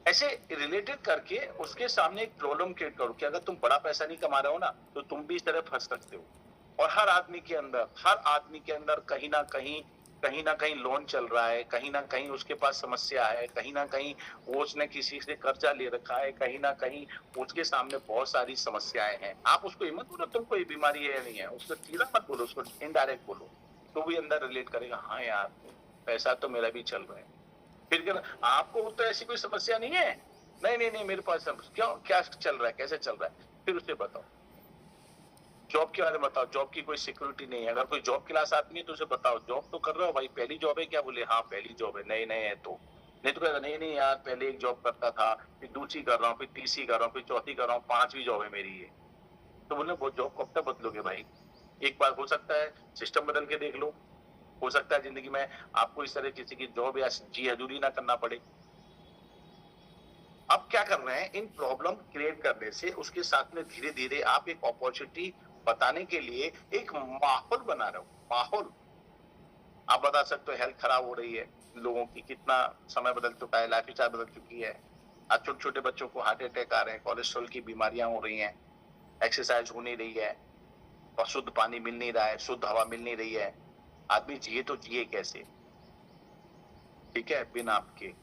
ऐसे रिलेटेड करके उसके सामने एक प्रॉब्लम क्रिएट करो कि अगर तुम बड़ा पैसा नहीं कमा रहे हो ना, तो तुम भी इस तरह फंस सकते हो। और हर आदमी के अंदर कहीं ना कहीं लोन चल रहा है, कहीं ना कहीं उसके पास समस्या है, कहीं ना कहीं वो उसने किसी से कर्जा ले रखा है, कहीं ना कहीं उसके सामने बहुत सारी समस्याएं हैं। आप उसको हिम्मत बोलो तुम कोई बीमारी है नहीं है, उसको सीधा मत बोलो, उसको इनडायरेक्ट बोलो, तो भी अंदर रिलेट करेगा, हाँ यार पैसा तो मेरा भी चल रहा है। फिर आपको तो ऐसी कोई समस्या नहीं है, नहीं मेरे पास क्यों, क्या चल रहा है, कैसे चल रहा है, फिर उसे बताओ। जॉब के बारे में बताओ, जॉब की कोई सिक्योरिटी नहीं है। अगर कोई जॉब क्लास आदमी है तो उसे बताओ, जॉब तो कर रहे हो भाई, पहली जॉब है क्या? बोले हाँ पहली जॉब है। नए है तो नहीं, तो कहता नहीं यार, पहले एक जॉब करता था, फिर दूसरी कर रहा हूँ, फिर तीसरी कर रहा हूँ, फिर चौथी कर रहा हूँ, 5वीं जॉब है मेरी ये। तो बोले वो जॉब कब तक बदलोगे भाई? एक बार हो सकता है सिस्टम बदल के देख लो, हो सकता है जिंदगी में आपको इस तरह किसी की जॉब या जी हजूरी ना करना पड़े। अब क्या कर रहे हैं, इन प्रॉब्लम क्रिएट करने से उसके साथ में धीरे धीरे आप एक अपॉर्चुनिटी बताने के लिए एक माहौल बना रहे हो। माहौल आप बता सकते हो, हेल्थ खराब हो रही है लोगों की, कितना समय बदल चुका है, लाइफ स्टाइल बदल चुकी है। आज छोटे छोटे बच्चों को हार्ट अटैक आ रहे हैं, कोलेस्ट्रॉल की बीमारियां हो रही हैं, एक्सरसाइज हो नहीं रही है, और शुद्ध पानी मिल नहीं रहा है, शुद्ध हवा मिल नहीं रही है। आदमी जिए तो जिए कैसे, ठीक है, बिना आपके।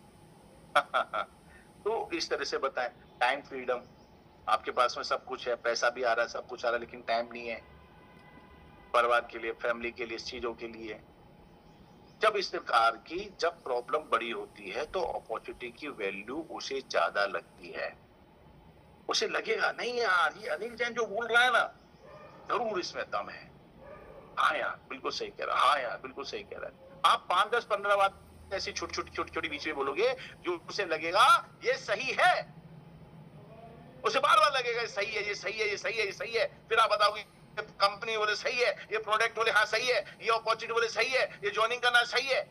तो इस तरह से बताएं। टाइम फ्रीडम, आपके पास में सब कुछ है, पैसा भी आ रहा है, सब कुछ आ रहा है, लेकिन टाइम नहीं है परिवार के लिए, फैमिली के लिए, इस चीजों के लिए। जब इस प्रकार की जब प्रॉब्लम बड़ी होती है तो अपॉर्चुनिटी की वैल्यू उसे ज्यादा लगती है। उसे लगेगा नहीं यार, ये अनिल जैन जो बोल रहा है ना, जरूर इसमें दम है। हाँ यार बिल्कुल सही कह रहा है, हाँ यार बिल्कुल सही कह रहा है। आप 5, 10, 15 बात ऐसी छोटी बीच में बोलोगे जो उसे लगेगा ये सही है, उसे बार बार लगेगा ये सही है, ये सही है, ये सही है, ये सही है। फिर आप बताओगे कंपनी बोले सही है, ये प्रोडक्ट बोले हाँ सही है, ये अपॉर्चुनिटी बोले सही है, ये ज्वाइनिंग करना सही है।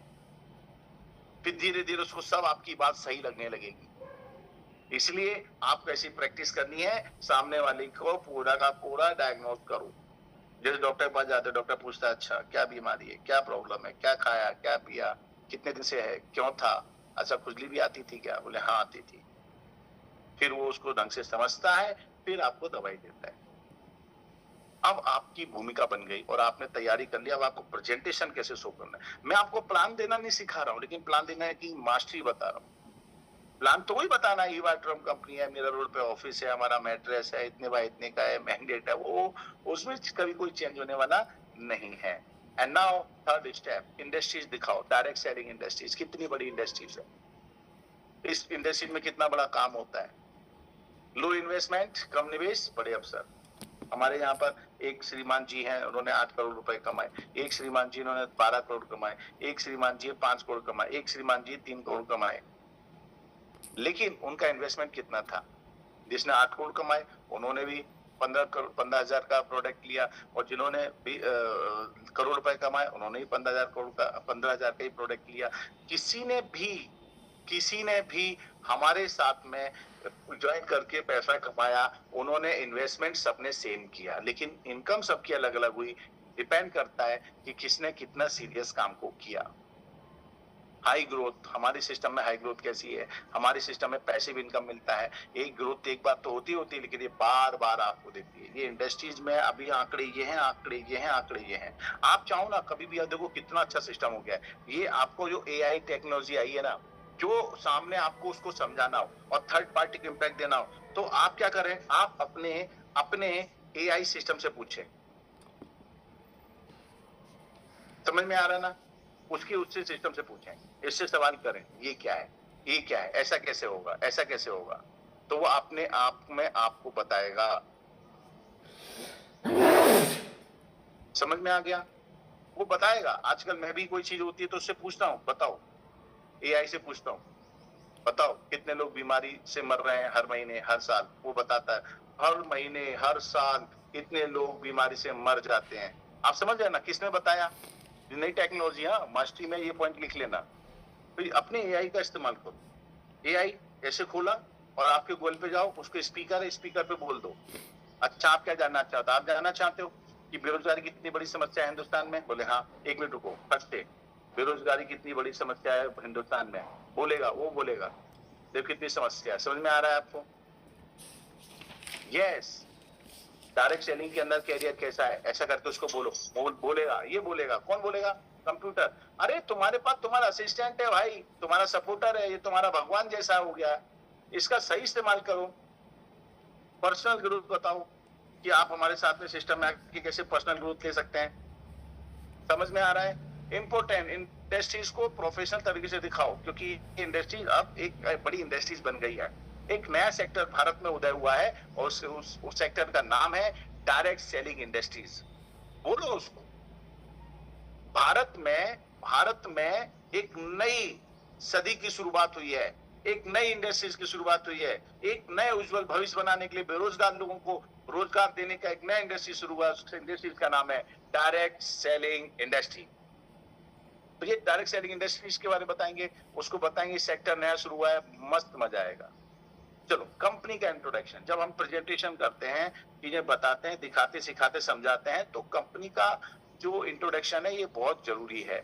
फिर धीरे धीरे उसको सब आपकी बात सही लगने लगेगी। इसलिए आपको ऐसी प्रैक्टिस करनी है, सामने वाले को पूरा का पूरा डायग्नोज करो। जैसे डॉक्टर के पास जाते, डॉक्टर पूछता है अच्छा क्या बीमारी है, क्या प्रॉब्लम है, क्या खाया, क्या पिया, कितने दिन से है, क्यों था, अच्छा खुजली भी आती थी क्या, बोले हाँ आती थी। फिर वो उसको ढंग से समझता है, फिर आपको दवाई देता है। अब आपकी भूमिका बन गई और आपने तैयारी कर लिया, अब आपको प्रेजेंटेशन कैसे शो करना है। मैं आपको प्लान देना नहीं सिखा रहा हूँ, लेकिन प्लान देना की मास्टरी बता रहा हूँ। प्लान तो वही बताना है, ईवा ट्रम कंपनी है, मेरा रोड पे ऑफिस है, हमारा एड्रेस है, इतने बाय इतने का है, मैंडेट है, वो उसमें कभी कोई चेंज होने वाला नहीं है। And now third step, industries दिखाओ, डायरेक्ट सेलिंग इंडस्ट्रीज, कितनी बड़ी इंडस्ट्रीज है, इस इंडस्ट्री में कितना बड़ा काम होता है। लो इन्वेस्टमेंट, कम निवेश, बड़े अवसर। हमारे यहाँ पर एक श्रीमान जी हैं, उन्होंने 8 करोड़ रुपए कमाए, एक श्रीमान जी उन्होंने 12 करोड़ कमाए, एक श्रीमान जी 5 करोड़ कमाए, एक श्रीमान जी 3 करोड़ कमाए। लेकिन उनका इन्वेस्टमेंट कितना था। जिसने 8 करोड़ कमाए उन्होंने भी 15,000 का प्रोडक्ट लिया, और जिन्होंने भी करोड़ रुपए कमाए उन्होंने भी 15,000 का ही प्रोडक्ट लिया। किसी ने भी हमारे साथ में ज्वाइन करके पैसा कमाया, उन्होंने इन्वेस्टमेंट सबने सेम किया, लेकिन इनकम सबकी अलग अलग हुई। डिपेंड करता है कि किसने कितना सीरियस काम को किया। हाई ग्रोथ, हमारे सिस्टम में हाई ग्रोथ कैसी है, हमारे सिस्टम में पैसिव इनकम मिलता है। एक ग्रोथ एक बार तो होती है, लेकिन ये बार बार आपको देती है। ये इंडस्ट्रीज में अभी आंकड़े ये हैं, आंकड़े ये हैं। आप चाहो ना कभी भी, देखो कितना अच्छा सिस्टम हो गया है ये। आपको जो AI टेक्नोलॉजी आई है ना, जो सामने आपको उसको समझाना हो और थर्ड पार्टी को इम्पैक्ट देना हो, तो आप क्या करें, आप अपने AI सिस्टम से पूछें। समझ में आ रहा है ना, उससे सिस्टम से पूछें, इससे सवाल करें, ये क्या है, ये क्या है, ऐसा कैसे होगा, ऐसा कैसे होगा, तो वो अपने आप में आपको बताएगा। समझ में आ गया, वो बताएगा। आजकल मैं भी कोई चीज होती है तो उससे पूछता हूँ, बताओ, AI से पूछता हूँ, बताओ कितने लोग बीमारी से मर रहे हैं हर महीने, हर साल। वो बताता है हर महीने, हर साल इतने लोग बीमारी से मर जाते हैं। आप समझ गए ना, किसने बताया, नई टेक्नोलॉजी। हाँ, मास्टरी में ये पॉइंट लिख लेना। तो अपने AI का इस्तेमाल करो। AI ऐसे खोला और आपके गूगल पे जाओ, उसको स्पीकर है, स्पीकर पे बोल दो, अच्छा आप क्या जानना चाहते हो, आप जानना चाहते हो कि बेरोजगारी कितनी बड़ी समस्या है हिंदुस्तान में। बोले हाँ, 1 मिनट रुको, फट से बेरोजगारी कितनी बड़ी समस्या है हिंदुस्तान में, बोलेगा, वो बोलेगा, देखो कितनी समस्या है। समझ में आ रहा है आपको? यस। डायरेक्ट सेलिंग के अंदर कैरियर कैसा है, ऐसा करके उसको बोलो, बोलेगा, ये बोलेगा। कौन बोलेगा? कंप्यूटर। अरे तुम्हारे पास तुम्हारा असिस्टेंट है भाई, तुम्हारा सपोर्टर है, ये तुम्हारा भगवान जैसा हो गया, इसका सही इस्तेमाल करो। पर्सनल ग्रोथ बताओ कि आप हमारे साथ में सिस्टम में आके कैसे पर्सनल ग्रोथ ले सकते हैं। समझ में आ रहा है? इंपोर्टेंट, इंडस्ट्रीज को प्रोफेशनल तरीके से दिखाओ, क्योंकि इंडस्ट्रीज अब एक बड़ी इंडस्ट्रीज बन गई है। एक नया सेक्टर भारत में उदय हुआ है और उस सेक्टर का नाम है डायरेक्ट सेलिंग इंडस्ट्रीज। बोलो उसको। भारत में एक नई सदी की शुरुआत हुई है, एक नई इंडस्ट्रीज की शुरुआत हुई है। एक नए उज्जवल भविष्य बनाने के लिए बेरोजगार लोगों को रोजगार देने का एक नया इंडस्ट्री शुरू हुआ। उस इंडस्ट्रीज का नाम है डायरेक्ट सेलिंग इंडस्ट्री। तो ये डायरेक्ट सेलिंग इंडस्ट्रीज के बारे में बताएंगे, उसको बताएंगे, सेक्टर नया शुरू हुआ है, मस्त मजा आएगा। चलो, कंपनी का इंट्रोडक्शन। जब हम प्रेजेंटेशन करते हैं, चीजें बताते हैं, दिखाते, सिखाते, समझाते हैं, तो कंपनी का जो इंट्रोडक्शन है ये बहुत जरूरी है।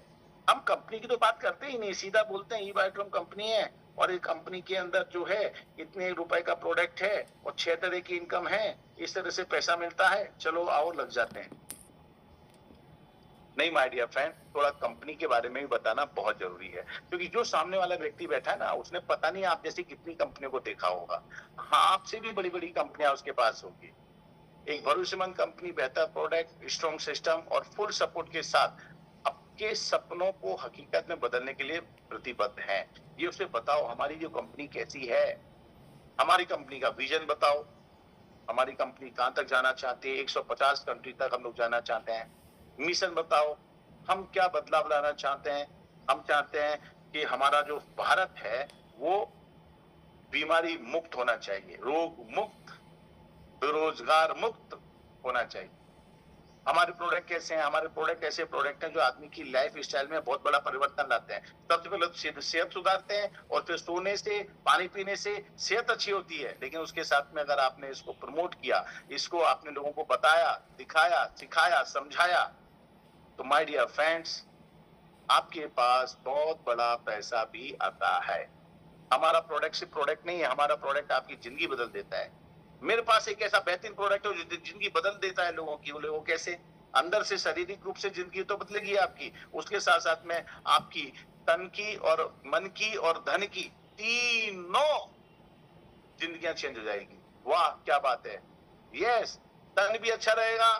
हम कंपनी की तो बात करते ही नहीं, सीधा बोलते हैं ई बायोट्रोम कंपनी है और ये कंपनी के अंदर जो है इतने रुपए का प्रोडक्ट है और 6 तरह की इनकम है, इस तरह से पैसा मिलता है, चलो आओ लग जाते हैं। नहीं माय डियर फ्रेंड, थोड़ा कंपनी के बारे में भी बताना बहुत जरूरी है, क्योंकि जो सामने वाला व्यक्ति बैठा है ना, उसने पता नहीं आप जैसी कितनी कंपनियों को देखा होगा। हाँ, आपसे भी बड़ी बड़ी कंपनियां उसके पास होगी। एक भरोसेमंद कंपनी, बेहतर प्रोडक्ट, स्ट्रॉन्ग सिस्टम और फुल सपोर्ट के साथ आपके सपनों को हकीकत में बदलने के लिए प्रतिबद्ध है। ये उसे बताओ हमारी जो कंपनी कैसी है, हमारी कंपनी का विजन बताओ, हमारी कंपनी कहां तक जाना चाहती है, 150 कंट्री तक हम लोग जाना चाहते हैं। मिशन बताओ, हम क्या बदलाव लाना चाहते हैं। हम चाहते हैं कि हमारा जो भारत है वो बीमारी मुक्त होना चाहिए, रोग मुक्त, बेरोजगार मुक्त होना चाहिए। हमारे प्रोडक्ट कैसे हैं, हमारे प्रोडक्ट ऐसे प्रोडक्ट हैं जो आदमी की लाइफ स्टाइल में बहुत बड़ा परिवर्तन लाते हैं। सबसे पहले तो सेहत सुधारते हैं और फिर सोने से, पानी पीने से सेहत अच्छी होती है, लेकिन उसके साथ में अगर आपने इसको प्रमोट किया, इसको आपने लोगों को बताया, दिखाया, सिखाया, समझाया, तो माय डियर फ्रेंड्स, आपके पास बहुत बड़ा पैसा भी आता है। हमारा प्रोडक्ट सिर्फ प्रोडक्ट नहीं है, हमारा प्रोडक्ट आपकी जिंदगी बदल देता है। मेरे पास एक ऐसा बेहतरीन प्रोडक्ट है जो जिंदगी बदल देता है लोगों की। वो कैसे? अंदर से शारीरिक रूप से जिंदगी तो बदलेगी आपकी, उसके साथ साथ में आपकी तन की और मन की और धन की, तीनों जिंदगियां चेंज हो जाएगी। वाह क्या बात है। यस, तन भी अच्छा रहेगा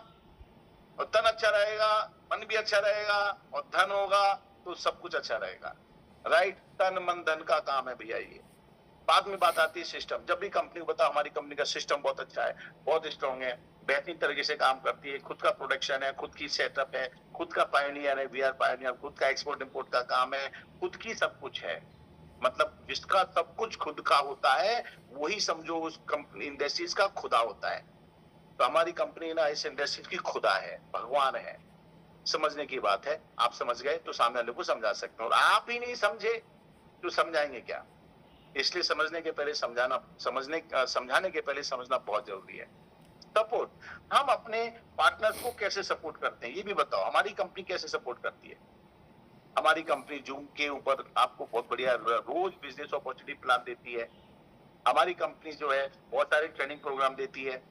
और तन अच्छा रहेगा, मन भी अच्छा रहेगा और धन होगा तो सब कुछ अच्छा रहेगा। राइट, तन मन धन का काम है भैया ये। बाद में बात आती है सिस्टम। जब भी कंपनी को बताओ हमारी कंपनी का सिस्टम बहुत अच्छा है, बहुत स्ट्रॉन्ग है, बेहतरीन तरीके से काम करती है, खुद का प्रोडक्शन है, खुद की सेटअप है, खुद का पायनियर है, वी आर पायनियर, खुद का एक्सपोर्ट इंपोर्ट का काम है, खुद की सब कुछ है। मतलब जिसका सब कुछ खुद का होता है वही समझो उस कंपनी इंडस्ट्रीज का खुदा होता है। तो हमारी कंपनी ना इस इंडस्ट्रीज की खुदा है, भगवान है। समझने की बात है, आप समझ गए तो सामने वाले को समझा सकते हो, और आप ही नहीं समझे तो समझाएंगे क्या। इसलिए समझने के पहले समझाना, समझाने के पहले समझना बहुत जरूरी है। सपोर्ट, हम अपने पार्टनर्स को कैसे सपोर्ट करते हैं ये भी बताओ। हमारी कंपनी कैसे सपोर्ट करती है? हमारी कंपनी जूम के ऊपर आपको बहुत बढ़िया रोज बिजनेस अपॉर्चुनिटी प्लान देती है। हमारी कंपनी जो है बहुत सारे ट्रेनिंग प्रोग्राम देती है।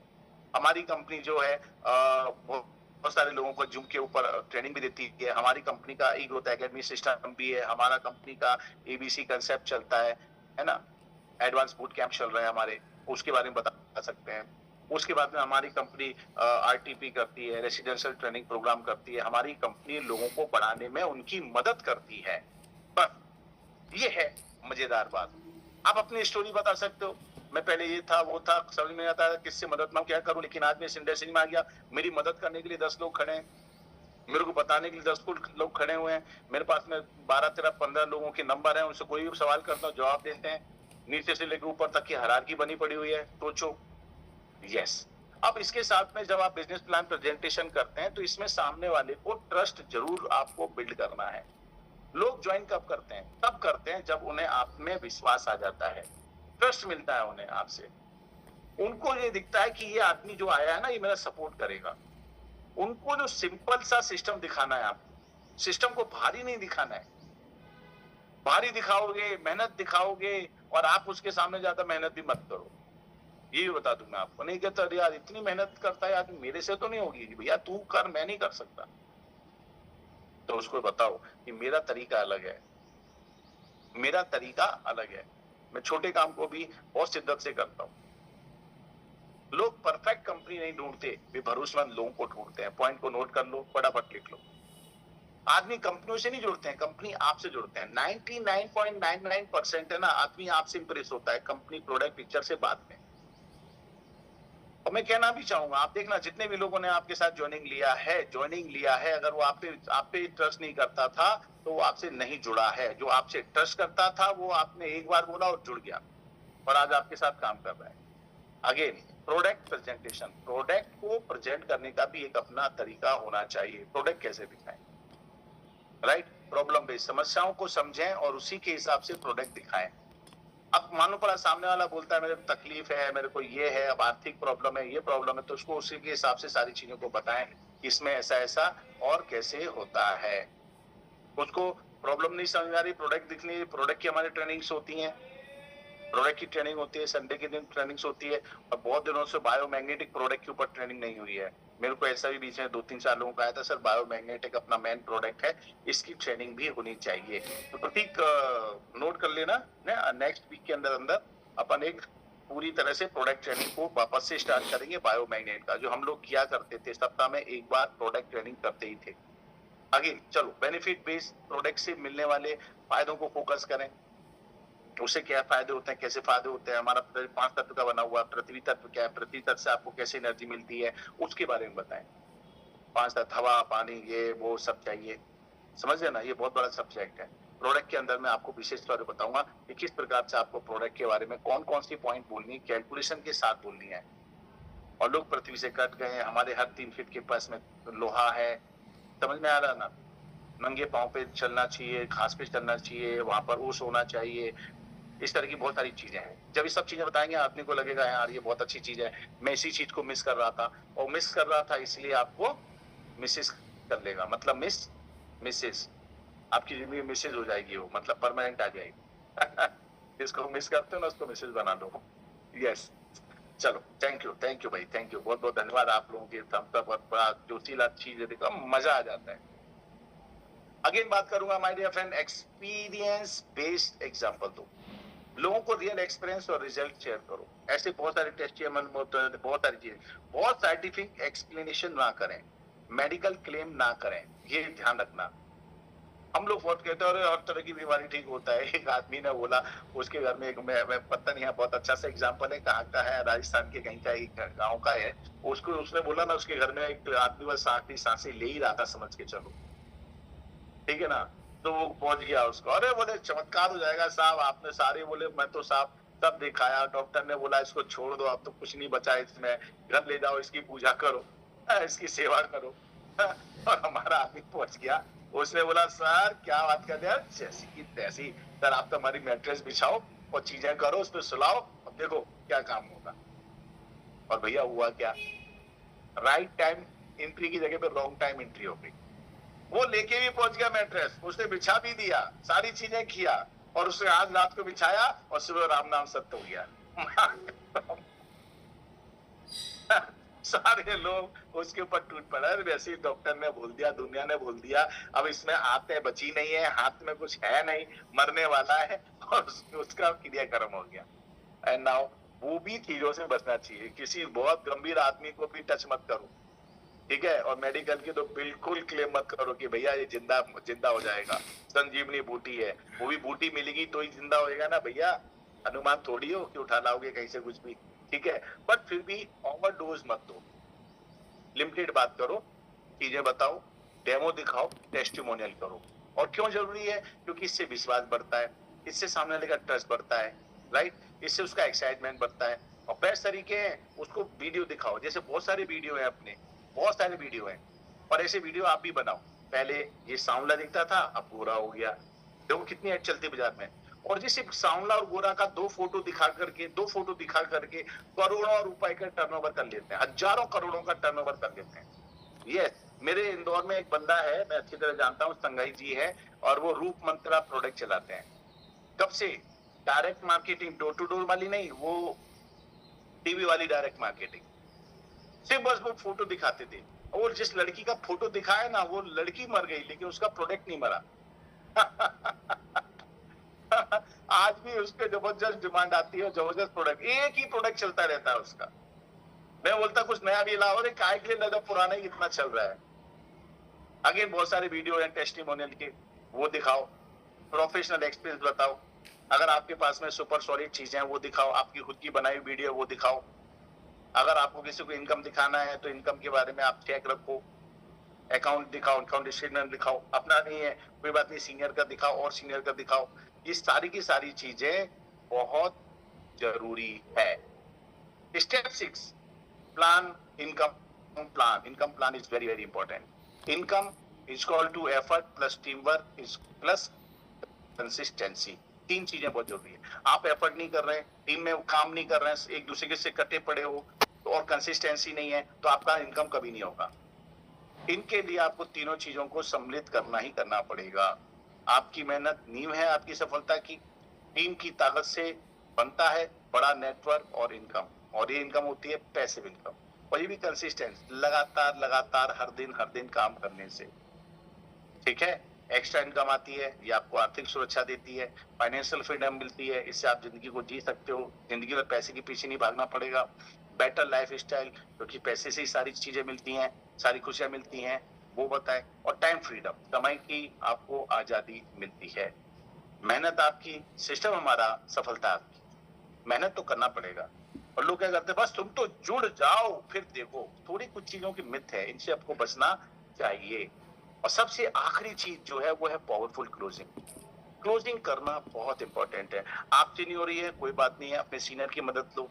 हमारी कंपनी जो है बहुत सारे लोगों को जूम के ऊपर ट्रेनिंग भी देती है। हमारी कंपनी का ई ग्रोथ एकेडमी सिस्टम भी है। हमारा कंपनी का एबीसी कंसेप्ट चलता है ना, एडवांस बूट कैंप चल रहे हैं हमारे, उसके बारे में बता सकते हैं। उसके बाद में हमारी कंपनी आरटीपी करती है, रेसिडेंशियल ट्रेनिंग प्रोग्राम करती है। हमारी कंपनी लोगों को बढ़ाने में उनकी मदद करती है। बस ये है मजेदार बात। आप अपनी स्टोरी बता सकते हो, मैं पहले ये था वो था, समझ में आता है किससे मदद मैं क्या करूं, लेकिन आज मैं इस इंडस्ट्री में आ गया, मेरी मदद करने के लिए 10 लोग खड़े हैं, मेरे को बताने के लिए 10 लोग खड़े हुए हैं। मेरे पास में 12, 13, 15 लोगों के नंबर हैं, उनसे कोई भी सवाल करता हूँ जवाब देते हैं। नीचे से लेकर ऊपर तक की हायरार्की बनी पड़ी हुई है, सोचो। यस, अब इसके साथ में जब आप बिजनेस प्लान प्रेजेंटेशन करते हैं तो इसमें सामने वाले को ट्रस्ट जरूर आपको बिल्ड करना है। लोग ज्वाइन कब करते हैं? तब करते हैं जब उन्हें आप में विश्वास आ जाता है, ट्रस्ट मिलता है उन्हें आपसे। उनको ये दिखता है कि ये आदमी जो आया है ना ये मेरा सपोर्ट करेगा। उनको जो सिंपल सा सिस्टम दिखाना है, आपको सिस्टम को भारी नहीं दिखाना है। भारी दिखाओगे, मेहनत दिखाओगे और आप उसके सामने ज्यादा मेहनत भी मत करो। ये भी बता दूं मैं आपको, नहीं कहता यार इतनी मेहनत करता है आदमी, मेरे से तो नहीं होगी भैया, तू कर, मैं नहीं कर सकता। तो उसको बताओ कि मेरा तरीका अलग है, मेरा तरीका अलग है। मैं छोटे काम को भी बहुत शिद्दत से करता हूं। लोग परफेक्ट कंपनी नहीं ढूंढते, वे भरोसेमंद लोगों को ढूंढते हैं। पॉइंट को नोट कर लो, फटाफट लिख लो। आदमी कंपनियों से नहीं जुड़ते हैं, कंपनी आपसे जुड़ते हैं। 99.99% है ना, आदमी आपसे इंप्रेस होता है, कंपनी प्रोडक्ट पिक्चर से बाद में। और मैं कहना भी चाहूंगा, आप देखना जितने भी लोगों ने आपके साथ ज्वाइनिंग लिया है, अगर वो आप पे ट्रस्ट नहीं करता था तो वो आपसे नहीं जुड़ा है। जो आपसे ट्रस्ट करता था वो आपने एक बार बोला और जुड़ गया और आज आपके साथ काम कर रहा है। अगेन प्रोडक्ट प्रेजेंटेशन, प्रोडक्ट को प्रेजेंट करने का भी एक अपना तरीका होना चाहिए। प्रोडक्ट कैसे दिखाएं, राइट? प्रॉब्लम बेस्ड, समस्याओं को समझें और उसी के हिसाब से प्रोडक्ट दिखाएं। अब मानो पड़ा सामने वाला बोलता है मेरे तकलीफ है, मेरे को ये है, अब आर्थिक प्रॉब्लम है, ये प्रॉब्लम है, तो उसको उसी के हिसाब से सारी चीजों को बताएं कि इसमें ऐसा ऐसा और कैसे होता है। उसको प्रॉब्लम नहीं समझ आ रही, प्रोडक्ट दिखनी, प्रोडक्ट की हमारी ट्रेनिंग्स होती हैं, प्रोडक्ट की ट्रेनिंग होती है, संडे के दिन ट्रेनिंग्स होती है, और बहुत दिनों से बायोमैग्नेटिक प्रोडक्ट के ऊपर ट्रेनिंग नहीं हुई है। मेरे को ऐसा भी बीच में 2-3 लोगों का आया था, सर बायोमैग्नेटिक अपना मेन प्रोडक्ट है, इसकी ट्रेनिंग भी होनी चाहिए। तो प्रतीक नोट कर लेना, नेक्स्ट वीक के अंदर अंदर अपन एक पूरी तरह से प्रोडक्ट ट्रेनिंग को वापस से स्टार्ट करेंगे बायोमैग्नेट का, जो हम लोग किया करते थे, सप्ताह में एक बार प्रोडक्ट ट्रेनिंग करते ही थे। आगे चलो, बेनिफिट बेस्ड प्रोडक्ट से मिलने वाले फायदों को फोकस करें, उससे क्या फायदे होते हैं, कैसे फायदे होते हैं। हमारा 5 तत्व का बना हुआ पृथ्वी तत्व क्या है, पृथ्वी तत्व से आपको कैसे एनर्जी मिलती है, उसके बारे में बताएं। 5 तत्व, हवा, पानी, ये वो सब चाहिए, समझ गए ना? ये बहुत बड़ा सब्जेक्ट है। प्रोडक्ट के अंदर मैं आपको विशेष तौर पर बताऊंगा कि किस प्रकार से आपको प्रोडक्ट के बारे में कौन कौन सी पॉइंट बोलनी है, कैलकुलेशन के साथ बोलनी है। और लोग पृथ्वी से कट गए, हमारे हर 3 फीट के पास में लोहा है, समझ में आ रहा ना? नंगे पांव पे चलना चाहिए, घास पे चलना चाहिए, वहां पर ओस होना चाहिए, इस तरह की बहुत सारी चीजें हैं। जब ये सब चीजें बताएंगे आदमी को लगेगा यार ये बहुत अच्छी चीज है, मैं इसी चीज को मिस कर रहा था, और मिस कर रहा था इसलिए आपको मिसेस कर लेगा, मतलब मिसेस आपकी जिंदगी में मिसेज हो जाएगी, वो मतलब परमानेंट आ जाएगी। जिसको मिस करते हो ना उसको मिसेज बना दो। यस, चलो, थैंक यू भाई, थैंक यू, बहुत बहुत धन्यवाद आप लोगों की थम्स अप और बड़ा जोशीला चीजें देखो, मजा आ जाता है। अगेन बात करूंगा my dear friend, experience based example दो, लोगों को रियल एक्सपीरियंस और रिजल्ट शेयर करो। ऐसे बहुत सारे टेस्टिमोनियल, बहुत सारी चीजें, बहुत साइंटिफिक एक्सप्लेनेशन ना करें, मेडिकल क्लेम ना करें, ये ध्यान रखना। हम लोग बहुत कहते हैं अरे हर तरह की बीमारी ठीक होता है। एक आदमी ने बोला, उसके घर में एक मैं पता नहीं है, बहुत अच्छा सा एग्जांपल है, कहाँ का है, राजस्थान के कहीं का एक गांव का है। उसको उसने बोला ना, उसके घर में एक आदमी बस सांसें ले ही रहा था, समझ के चलो, ठीक है ना? तो वो पहुंच गया उसको, अरे बोले चमत्कार हो जाएगा साहब, आपने सारे, बोले मैं तो साहब सब दिखाया, डॉक्टर ने बोला इसको छोड़ दो, अब तो कुछ नहीं बचा इसमें, घर ले जाओ, इसकी पूजा करो, इसकी सेवा करो। और हमारा आदमी पहुंच गया, उसने बोला सर क्या बात कर रहे हैं, जैसी की तैसी, सर आप तो हमारी मैट्रेस बिछाओ और चीजें करो, उस पर सुलाओ, अब देखो क्या काम होगा। और भैया हुआ क्या, राइट टाइम एंट्री की जगह पे रॉन्ग टाइम एंट्री हो गई। वो लेके भी पहुंच गया मैट्रेस, उसने बिछा भी दिया, सारी चीजें किया, और उसने आज रात को बिछाया और सुबह राम नाम सत्य हो गया। सारे लोग उसके ऊपर टूट पड़े, वैसे ही डॉक्टर ने बोल दिया, दुनिया ने बोल दिया, अब इसमें आंतें बची नहीं है, हाथ में कुछ है नहीं, मरने वाला है, और उसका क्रियाक्रम हो गया। एंड नाउ वो भी चीजों से बचना चाहिए, किसी बहुत गंभीर आदमी को भी टच मत करो, ठीक है? और मेडिकल की तो बिल्कुल क्लेम मत करो कि भैया ये जिंदा हो जाएगा, संजीवनी बूटी है, वो भी बूटी मिलेगी तो ही जिंदा होएगा ना भैया, अनुमान थोड़ी हो कि उठा लाओगे कहीं से कुछ भी, ठीक है? बट फिर भी ओवरडोज मत दो, लिमिटेड बात करो, चीजें बताओ, डेमो दिखाओ, टेस्टिमोनियल करो। और क्यों जरूरी है? क्योंकि इससे विश्वास बढ़ता है, इससे सामने वाले का ट्रस्ट बढ़ता है, राइट? इससे उसका एक्साइटमेंट बढ़ता है। और बेस्ट तरीके हैं, उसको वीडियो दिखाओ, जैसे बहुत सारे वीडियो है अपने, बहुत सारे वीडियो है, और ऐसे वीडियो आप भी बनाओ। पहले ये सांवला दिखता था, अब गोरा हो गया, देखो कितनी ऐड चलती बाजार में। और जिस सांवला और गोरा का दो फोटो दिखा करके करोड़ों रुपए का टर्नओवर कर लेते हैं, हजारों करोड़ों का टर्नओवर कर लेते हैं। यस, मेरे इंदौर में एक बंदा है, मैं अच्छी तरह जानता हूँ, संगाई जी है, और वो रूप मंत्रा प्रोडक्ट चलाते हैं। कब से? Direct marketing, door to door वाली नहीं, वो टीवी वाली डायरेक्ट मार्केटिंग। सिर्फ बस वो फोटो दिखाते थे, और जिस लड़की का फोटो दिखाया ना, वो लड़की मर गई लेकिन उसका प्रोडक्ट नहीं मरा। आज भी उसके जबरदस्त डिमांड आती है, जबरदस्त प्रोडक्ट, एक ही प्रोडक्ट चलता रहता है उसका। मैं बोलता कुछ नया भी लाओ, काय के लिए लगा, पुराना ही इतना चल रहा है। आगे बहुत सारे वीडियो हैं टेस्टिमोनियल के, वो दिखाओ, प्रोफेशनल एक्सपीरियंस बताओ, अगर आपके पास में सुपर सॉलिड चीजें हैं वो दिखाओ, आपकी खुद की बनाई वीडियो वो दिखाओ। अगर आपको किसी को इनकम दिखाना है तो इनकम के बारे में आप चेक रखो, अकाउंट दिखाओ, अकाउंट स्टेटमेंट दिखाओ, अपना नहीं है कोई बात नहीं, सीनियर का दिखाओ और सीनियर का दिखाओ। ये सारी की सारी चीजें बहुत जरूरी है। Step 6, plan income plan. Income plan is very important. Income is equal to effort plus teamwork is plus consistency. 3 चीजें बहुत जरूरी है. आप एफर्ट नहीं कर रहे हैं, टीम में काम नहीं कर रहे हैं, एक दूसरे के से कटे पड़े हो और कंसिस्टेंसी नहीं है, तो आपका इनकम कभी नहीं होगा. इनके लिए आपको तीनों चीजों को सम्मिलित करना ही करना पड़ेगा. आपकी मेहनत नींव है आपकी सफलता की. टीम की ताकत से बनता है बड़ा नेटवर्क और इनकम, और ये इनकम होती है पैसिव इनकम, और ये भी कंसिस्टेंट, लगातार हर दिन काम करने से. ठीक है. एक्स्ट्रा इनकम आती है, ये आपको आर्थिक सुरक्षा देती है, फाइनेंशियल फ्रीडम मिलती है, इससे आप जिंदगी को जी सकते हो. जिंदगी में पैसे के पीछे नहीं भागना पड़ेगा. बेटर लाइफ स्टाइल, क्योंकि पैसे से ही सारी चीजें मिलती हैं, सारी खुशियां मिलती हैं, वो बताए. और टाइम फ्रीडम, समय की आपको आजादी मिलती है. मेहनत आपकी, सिस्टम हमारा, सफलता आपकी. मेहनत तो करना पड़ेगा. और लोग क्या करते हैं, बस तुम तो जुड़ जाओ फिर देखो. थोड़ी कुछ चीजों की मिथ है, इनसे आपको बचना चाहिए. और सबसे आखिरी चीज जो है वो है पावरफुल क्लोजिंग. क्लोजिंग करना बहुत इंपॉर्टेंट है. आपसे नहीं हो रही है, कोई बात नहीं है, अपने सीनियर की मदद लो.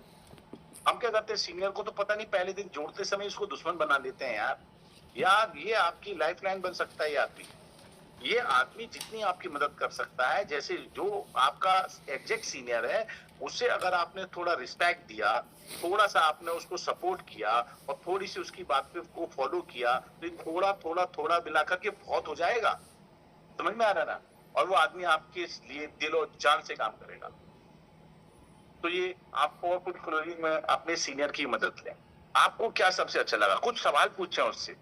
हम क्या करते हैं, सीनियर को तो पता नहीं, पहले दिन जोड़ते समय इसको दुश्मन बना देते हैं. यार ये आपकी लाइफलाइन बन सकता है. ये आदमी जितनी आपकी मदद कर सकता है, जैसे जो आपका एग्जैक्ट सीनियर है, उससे अगर आपने थोड़ा रिस्पेक्ट दिया, थोड़ा सा आपने उसको सपोर्ट किया और थोड़ी सी उसकी बात पे को फॉलो किया, तो थोड़ा मिलाकर के बहुत हो जाएगा. समझ में आ रहा ना. और वो आदमी आपके लिए दिलो जान से काम करेगा. तो ये आपको कुछ क्लोजिंग में अपने सीनियर की मदद लें. आपको क्या सबसे अच्छा लगा, कुछ सवाल पूछे उससे.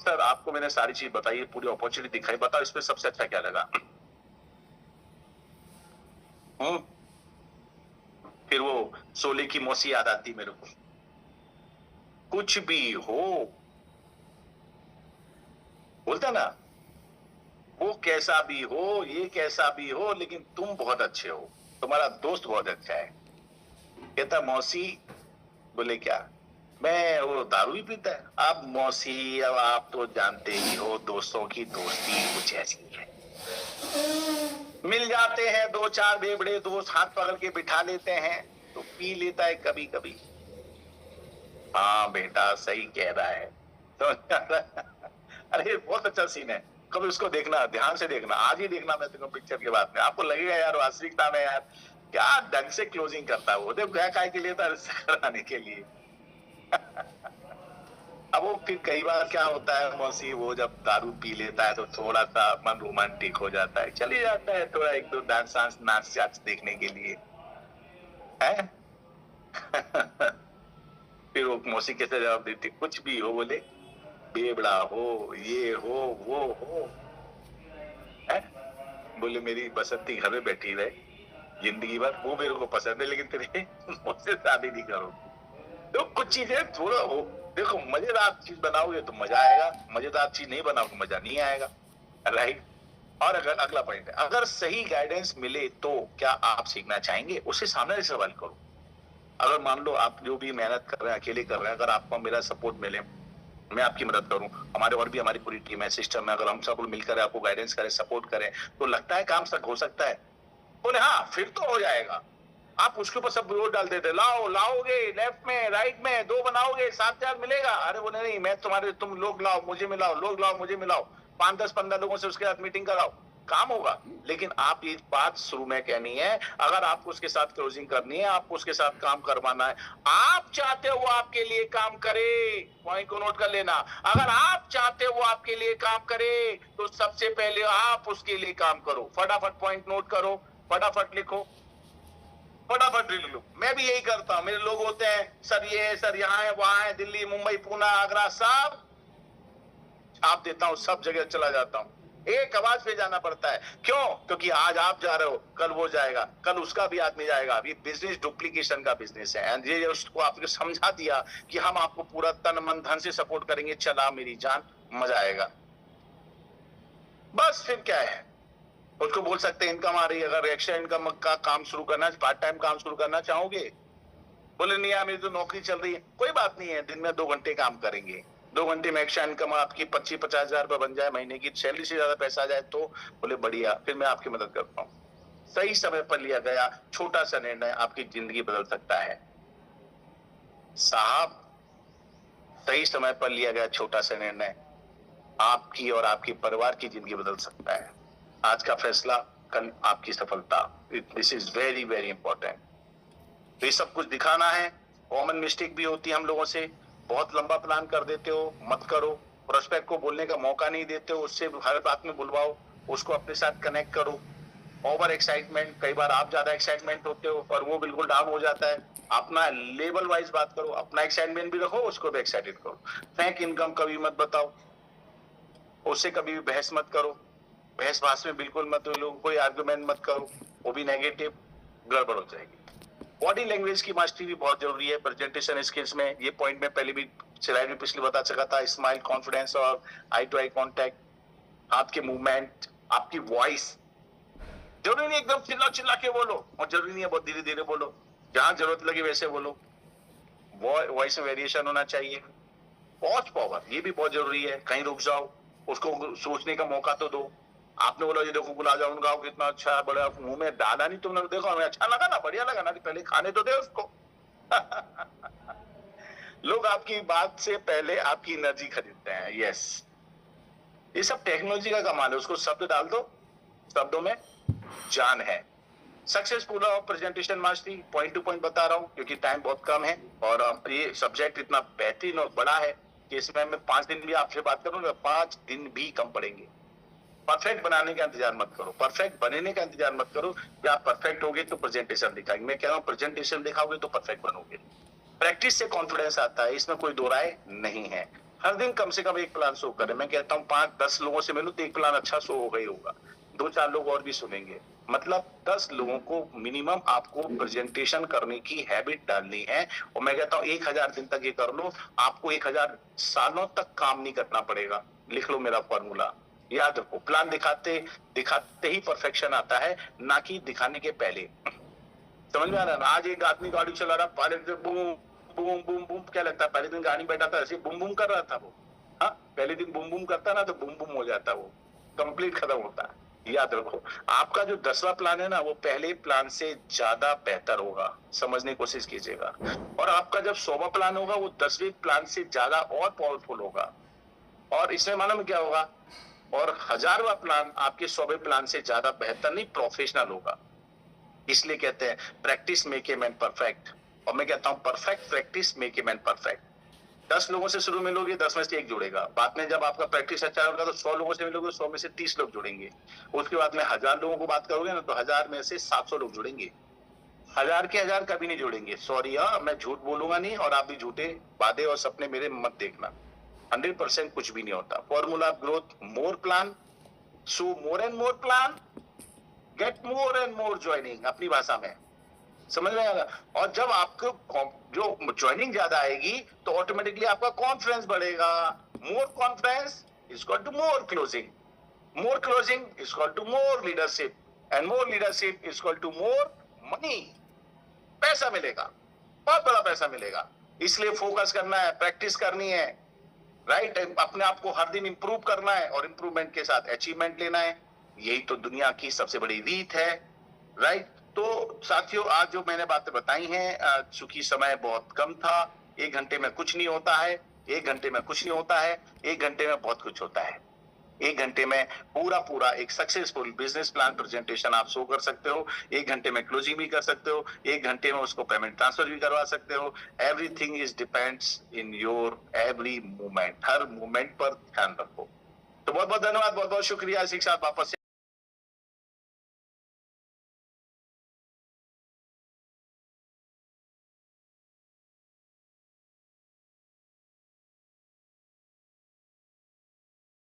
सर आपको मैंने सारी चीज बताई, पूरी अपॉर्चुनिटी दिखाई, बताओ इसमें सबसे अच्छा क्या लगा. फिर वो शोले की मौसी याद आती मेरे को. कुछ भी हो बोलता ना, वो कैसा भी हो, ये कैसा भी हो, लेकिन तुम बहुत अच्छे हो, तुम्हारा दोस्त बहुत अच्छा है. कहता मौसी, बोले क्या, मैं वो दारू ही पीता है. अब मौसी, अब आप तो जानते ही हो, दोस्तों की दोस्ती कुछ ऐसी है. मिल जाते हैं 2-4 बेबड़े दोस्त, हाथ पकड़ के बिठा लेते हैं, तो पी लेता है कभी कभी. हाँ बेटा सही कह रहा है. तो अरे बहुत अच्छा सीन है, कभी उसको देखना, ध्यान से देखना, आज ही देखना. मैं तुमको पिक्चर के बाद में आपको लगेगा यार वास्तविकता में यार क्या ढंग से क्लोजिंग करता है वो. देखो गया काय के लिए था, रिश्ता कराने के लिए. अब वो फिर कई बार क्या होता है मौसी, वो जब दारू पी लेता है तो थोड़ा सा मन रोमांटिक हो जाता है, चले जाता है थोड़ा 1-2 डांस नाच देखने के लिए है. फिर वो मौसी कैसे जवाब देती, कुछ भी हो, बोले बेबड़ा हो, ये हो, वो हो है. बोले मेरी बसंती घर में बैठी रहे जिंदगी भर, वो मेरे को पसंद है, लेकिन तेरे मुझसे शादी नहीं करो. तो कुछ चीजें थोड़ा हो, देखो मजेदार चीज बनाओगे तो मजा आएगा, मजेदार चीज नहीं बनाओगे मजा नहीं आएगा. राइट. और अगर अगला पॉइंट है, अगर सही गाइडेंस मिले तो क्या आप सीखना चाहेंगे, उससे सामने से सवाल करो. अगर मान लो आप जो भी मेहनत कर रहे हैं, अकेले कर रहे हैं, अगर आपको मेरा सपोर्ट मिले, मैं आपकी मदद करूं, हमारे और भी हमारी पूरी टीम है, सिस्टम है, अगर हम सब मिलकर आपको गाइडेंस करें, सपोर्ट करें, तो लगता है काम हो सकता है. बोले हाँ फिर तो हो जाएगा. आप उसके ऊपर सब विरोध डाल देते, लाओगे लेफ्ट में राइट में 2 बनाओगे 7,000 मिलेगा. अरे बोले नहीं, मैं तुम्हारे, तुम लोग लाओ मुझे मिलाओ, लोग लाओ मुझे मिलाओ, 5-10-15 लोगों से उसके साथ मीटिंग कराओ, काम होगा. लेकिन आप ये बात शुरू में कहनी है, अगर आपको उसके साथ क्लोजिंग करनी है, आपको उसके साथ काम करवाना है, आप चाहते हो वो आपके लिए काम करे, पॉइंट को नोट कर लेना. अगर आप चाहते हो वो आपके लिए काम करे, तो सबसे पहले आप उसके लिए काम करो. फटाफट पॉइंट नोट करो, फटाफट लिखो, फटाफट लिख लो. मैं भी यही करता हूं. मेरे लोग होते हैं, सर ये है, सर यहाँ है, वहां है, दिल्ली, मुंबई, पुणे, आगरा, सब छाप देता हूं, सब जगह चला जाता हूं. एक आवाज पे जाना पड़ता है. क्यों? क्योंकि आज आप जा रहे हो, कल वो जाएगा, कल उसका भी आदमी जाएगा. अभी बिजनेस डुप्लीकेशन का बिजनेस है. एंड ये उसको आपको समझा दिया कि हम आपको पूरा तन मन धन से सपोर्ट करेंगे, चला मेरी जान, मजा आएगा. बस फिर क्या है, उसको बोल सकते हैं इनकम आ रही है, अगर एक्स्ट्रा इनकम का काम शुरू करना, पार्ट टाइम काम शुरू करना चाहोगे. बोले नहीं यार मेरी तो नौकरी चल रही है. कोई बात नहीं है, दिन में 2 घंटे काम करेंगे, 2 घंटे में एक्स्ट्रा इनकम आपकी 25-50 हजार रुपए बन जाए, महीने की सैलरी से ज्यादा पैसा आ जाए, तो बोले बढ़िया, फिर मैं आपकी मदद करता हूँ. सही समय पर लिया गया छोटा सा निर्णय आपकी जिंदगी बदल सकता है. साहब, सही समय पर लिया गया छोटा सा निर्णय आपकी और आपके परिवार की जिंदगी बदल सकता है। आज का फैसला कल आपकी सफलता। This is very very important. तो ये सब कुछ दिखाना है। कॉमन मिस्टेक भी होती है हम लोगों से, बहुत लंबा प्लान कर देते हो, मत करो। प्रोस्पेक्ट को बोलने का मौका नहीं देते हो, उससे हर बात में बुलवाओ, उसको अपने साथ कनेक्ट करो। ओवर एक्साइटमेंट, कई बार आप ज्यादा एक्साइटमेंट होते हो और वो बिल्कुल डाउन हो जाता है। अपना लेवल वाइज बात करो, अपना एक्साइटमेंट भी रखो, उसको भी एक्साइटेड करो। फेक इनकम कभी मत बताओ, उससे कभी भी बहस मत करो, बहस भाष में बिल्कुल मत लो, कोई आर्गुमेंट मत करो, वो भी नेगेटिव, गड़बड़ हो जाएगी। बॉडी लैंग्वेज की मास्टरी भी बहुत जरूरी है प्रेजेंटेशन स्किल्स में। ये पॉइंट में पहले भी स्लाइड में पिछले बता चुका था। स्माइल, कॉन्फिडेंस और आई टू आई कॉन्टेक्ट, हाथ के मूवमेंट, आपकी वॉइस। जरूरी नहीं एकदम चिल्ला चिल्ला के बोलो और जरूरी नहीं है बहुत धीरे धीरे बोलो, जहां जरूरत लगे वैसे बोलो। वॉइस में वेरिएशन होना चाहिए। पॉज पावर, ये भी बहुत जरूरी है। कहीं रुक जाओ, उसको सोचने का मौका तो दो। आपने बोला ये देखो गुलाब जामुन खाओ कितना अच्छा है, बड़ा मुंह में डाला नहीं तुमने, देखो हमें अच्छा लगा ना, बढ़िया लगा ना, पहले खाने तो दे उसको। लोग आपकी बात से पहले आपकी एनर्जी खरीदते हैं। यस, ये सब टेक्नोलॉजी का कमाल है। उसको शब्द डाल दो, शब्दों में जान है। Successful of presentation mastery, point two point बता रहा हूँ क्योंकि टाइम बहुत कम है और ये सब्जेक्ट इतना बेहतरीन और बड़ा है कि इसमें मैं 5 दिन भी आपसे बात करूंगा, 5 दिन भी कम पड़ेंगे। परफेक्ट बनाने का इंतजार मत करो, परफेक्ट बनने का इंतजार मत करो कि आप परफेक्ट होगे तो प्रेजेंटेशन दिखाएंगे। मैं कह रहा हूँ प्रेजेंटेशन दिखाओगे तो परफेक्ट बनोगे। प्रैक्टिस से कॉन्फिडेंस आता है, इसमें कोई दो राय नहीं है। हर दिन कम से कम एक प्लान शो करें। मैं कहता हूँ 5-10 लोगों से मिलूं तो एक प्लान अच्छा शो हो गई होगा, 2-4 लोग और भी सुनेंगे। मतलब 10 लोगों को मिनिमम आपको प्रेजेंटेशन करने की हैबिट डालनी है। और मैं कहता हूँ 1000 दिन तक ये कर लो, आपको 1000 सालों तक काम नहीं करना पड़ेगा। लिख लो मेरा फॉर्मूला, याद रखो। प्लान दिखाते दिखाते ही परफेक्शन आता है, ना कि दिखाने के पहले। समझ में आ रहा है ना? आज एक आदमी गाड़ी चला रहा, पहले बूम बूम बूम बूम, क्या लगता है पहले दिन गाड़ी बैठा था ऐसे बूम बूम कर रहा था वो? हाँ, पहले दिन बूम बूम करता ना तो बूम बूम हो जाता, वो कंप्लीट खत्म होता है। याद रखो, आपका जो 10वां प्लान है ना, वो पहले प्लान से ज्यादा बेहतर होगा, समझने की कोशिश कीजिएगा। और आपका जब 100वां प्लान होगा, वो 10वें प्लान से ज्यादा और पावरफुल होगा। और इसमें मालूम क्या होगा? और 1000वां प्लान आपके 100वें प्लान से ज्यादा बेहतर नहीं, प्रोफेशनल होगा। इसलिए कहते हैं practice make a man perfect. और मैं कहता हूं perfect practice make a man perfect. 10 लोगों से शुरू मिलोगे, 10 में से एक जुड़ेगा। बाद में जब आपका प्रैक्टिस अच्छा होगा तो 100 लोगों से मिलोगे, 100 में से 30 लोग जुड़ेंगे। उसके बाद में 1000 लोगों को बात करोगे ना, तो 1000 में से 700 लोग जुड़ेंगे। 1000 के 1000 कभी नहीं जुड़ेंगे। सॉरी, मैं झूठ बोलूंगा नहीं और आप भी झूठे वादे और सपने मेरे मत देखना। 100% कुछ भी नहीं होता। Formula growth, more plan, so more and more plan, get more and more joining, अपनी भाषा में। समझ में आएगा? और जब आपको जो ज्वाइनिंग ज्यादा आएगी तो ऑटोमेटिकली आपका कॉन्फिडेंस बढ़ेगा। More confidence is equal to more closing, more closing is equal to more leadership, and more leadership is equal to more money. पैसा मिलेगा, बहुत बड़ा पैसा मिलेगा। इसलिए फोकस करना है, प्रैक्टिस करनी है, राइट? अपने आप को हर दिन इंप्रूव करना है और इंप्रूवमेंट के साथ अचीवमेंट लेना है। यही तो दुनिया की सबसे बड़ी रीत है, राइट? तो साथियों, आज जो मैंने बातें बताई हैं, चूंकि समय बहुत कम था, 1 घंटे में कुछ नहीं होता है, 1 घंटे में कुछ नहीं होता है, 1 घंटे में बहुत कुछ होता है। 1 घंटे में पूरा एक सक्सेसफुल बिजनेस प्लान प्रेजेंटेशन आप शो कर सकते हो। 1 घंटे में क्लोजिंग भी कर सकते हो, 1 घंटे में उसको पेमेंट ट्रांसफर भी करवा सकते हो। Everything is depends in your every movement. Her movement पर ध्यान रखो। तो बहुत बहुत धन्यवाद, बहुत बहुत शुक्रिया। इसी के साथ वापस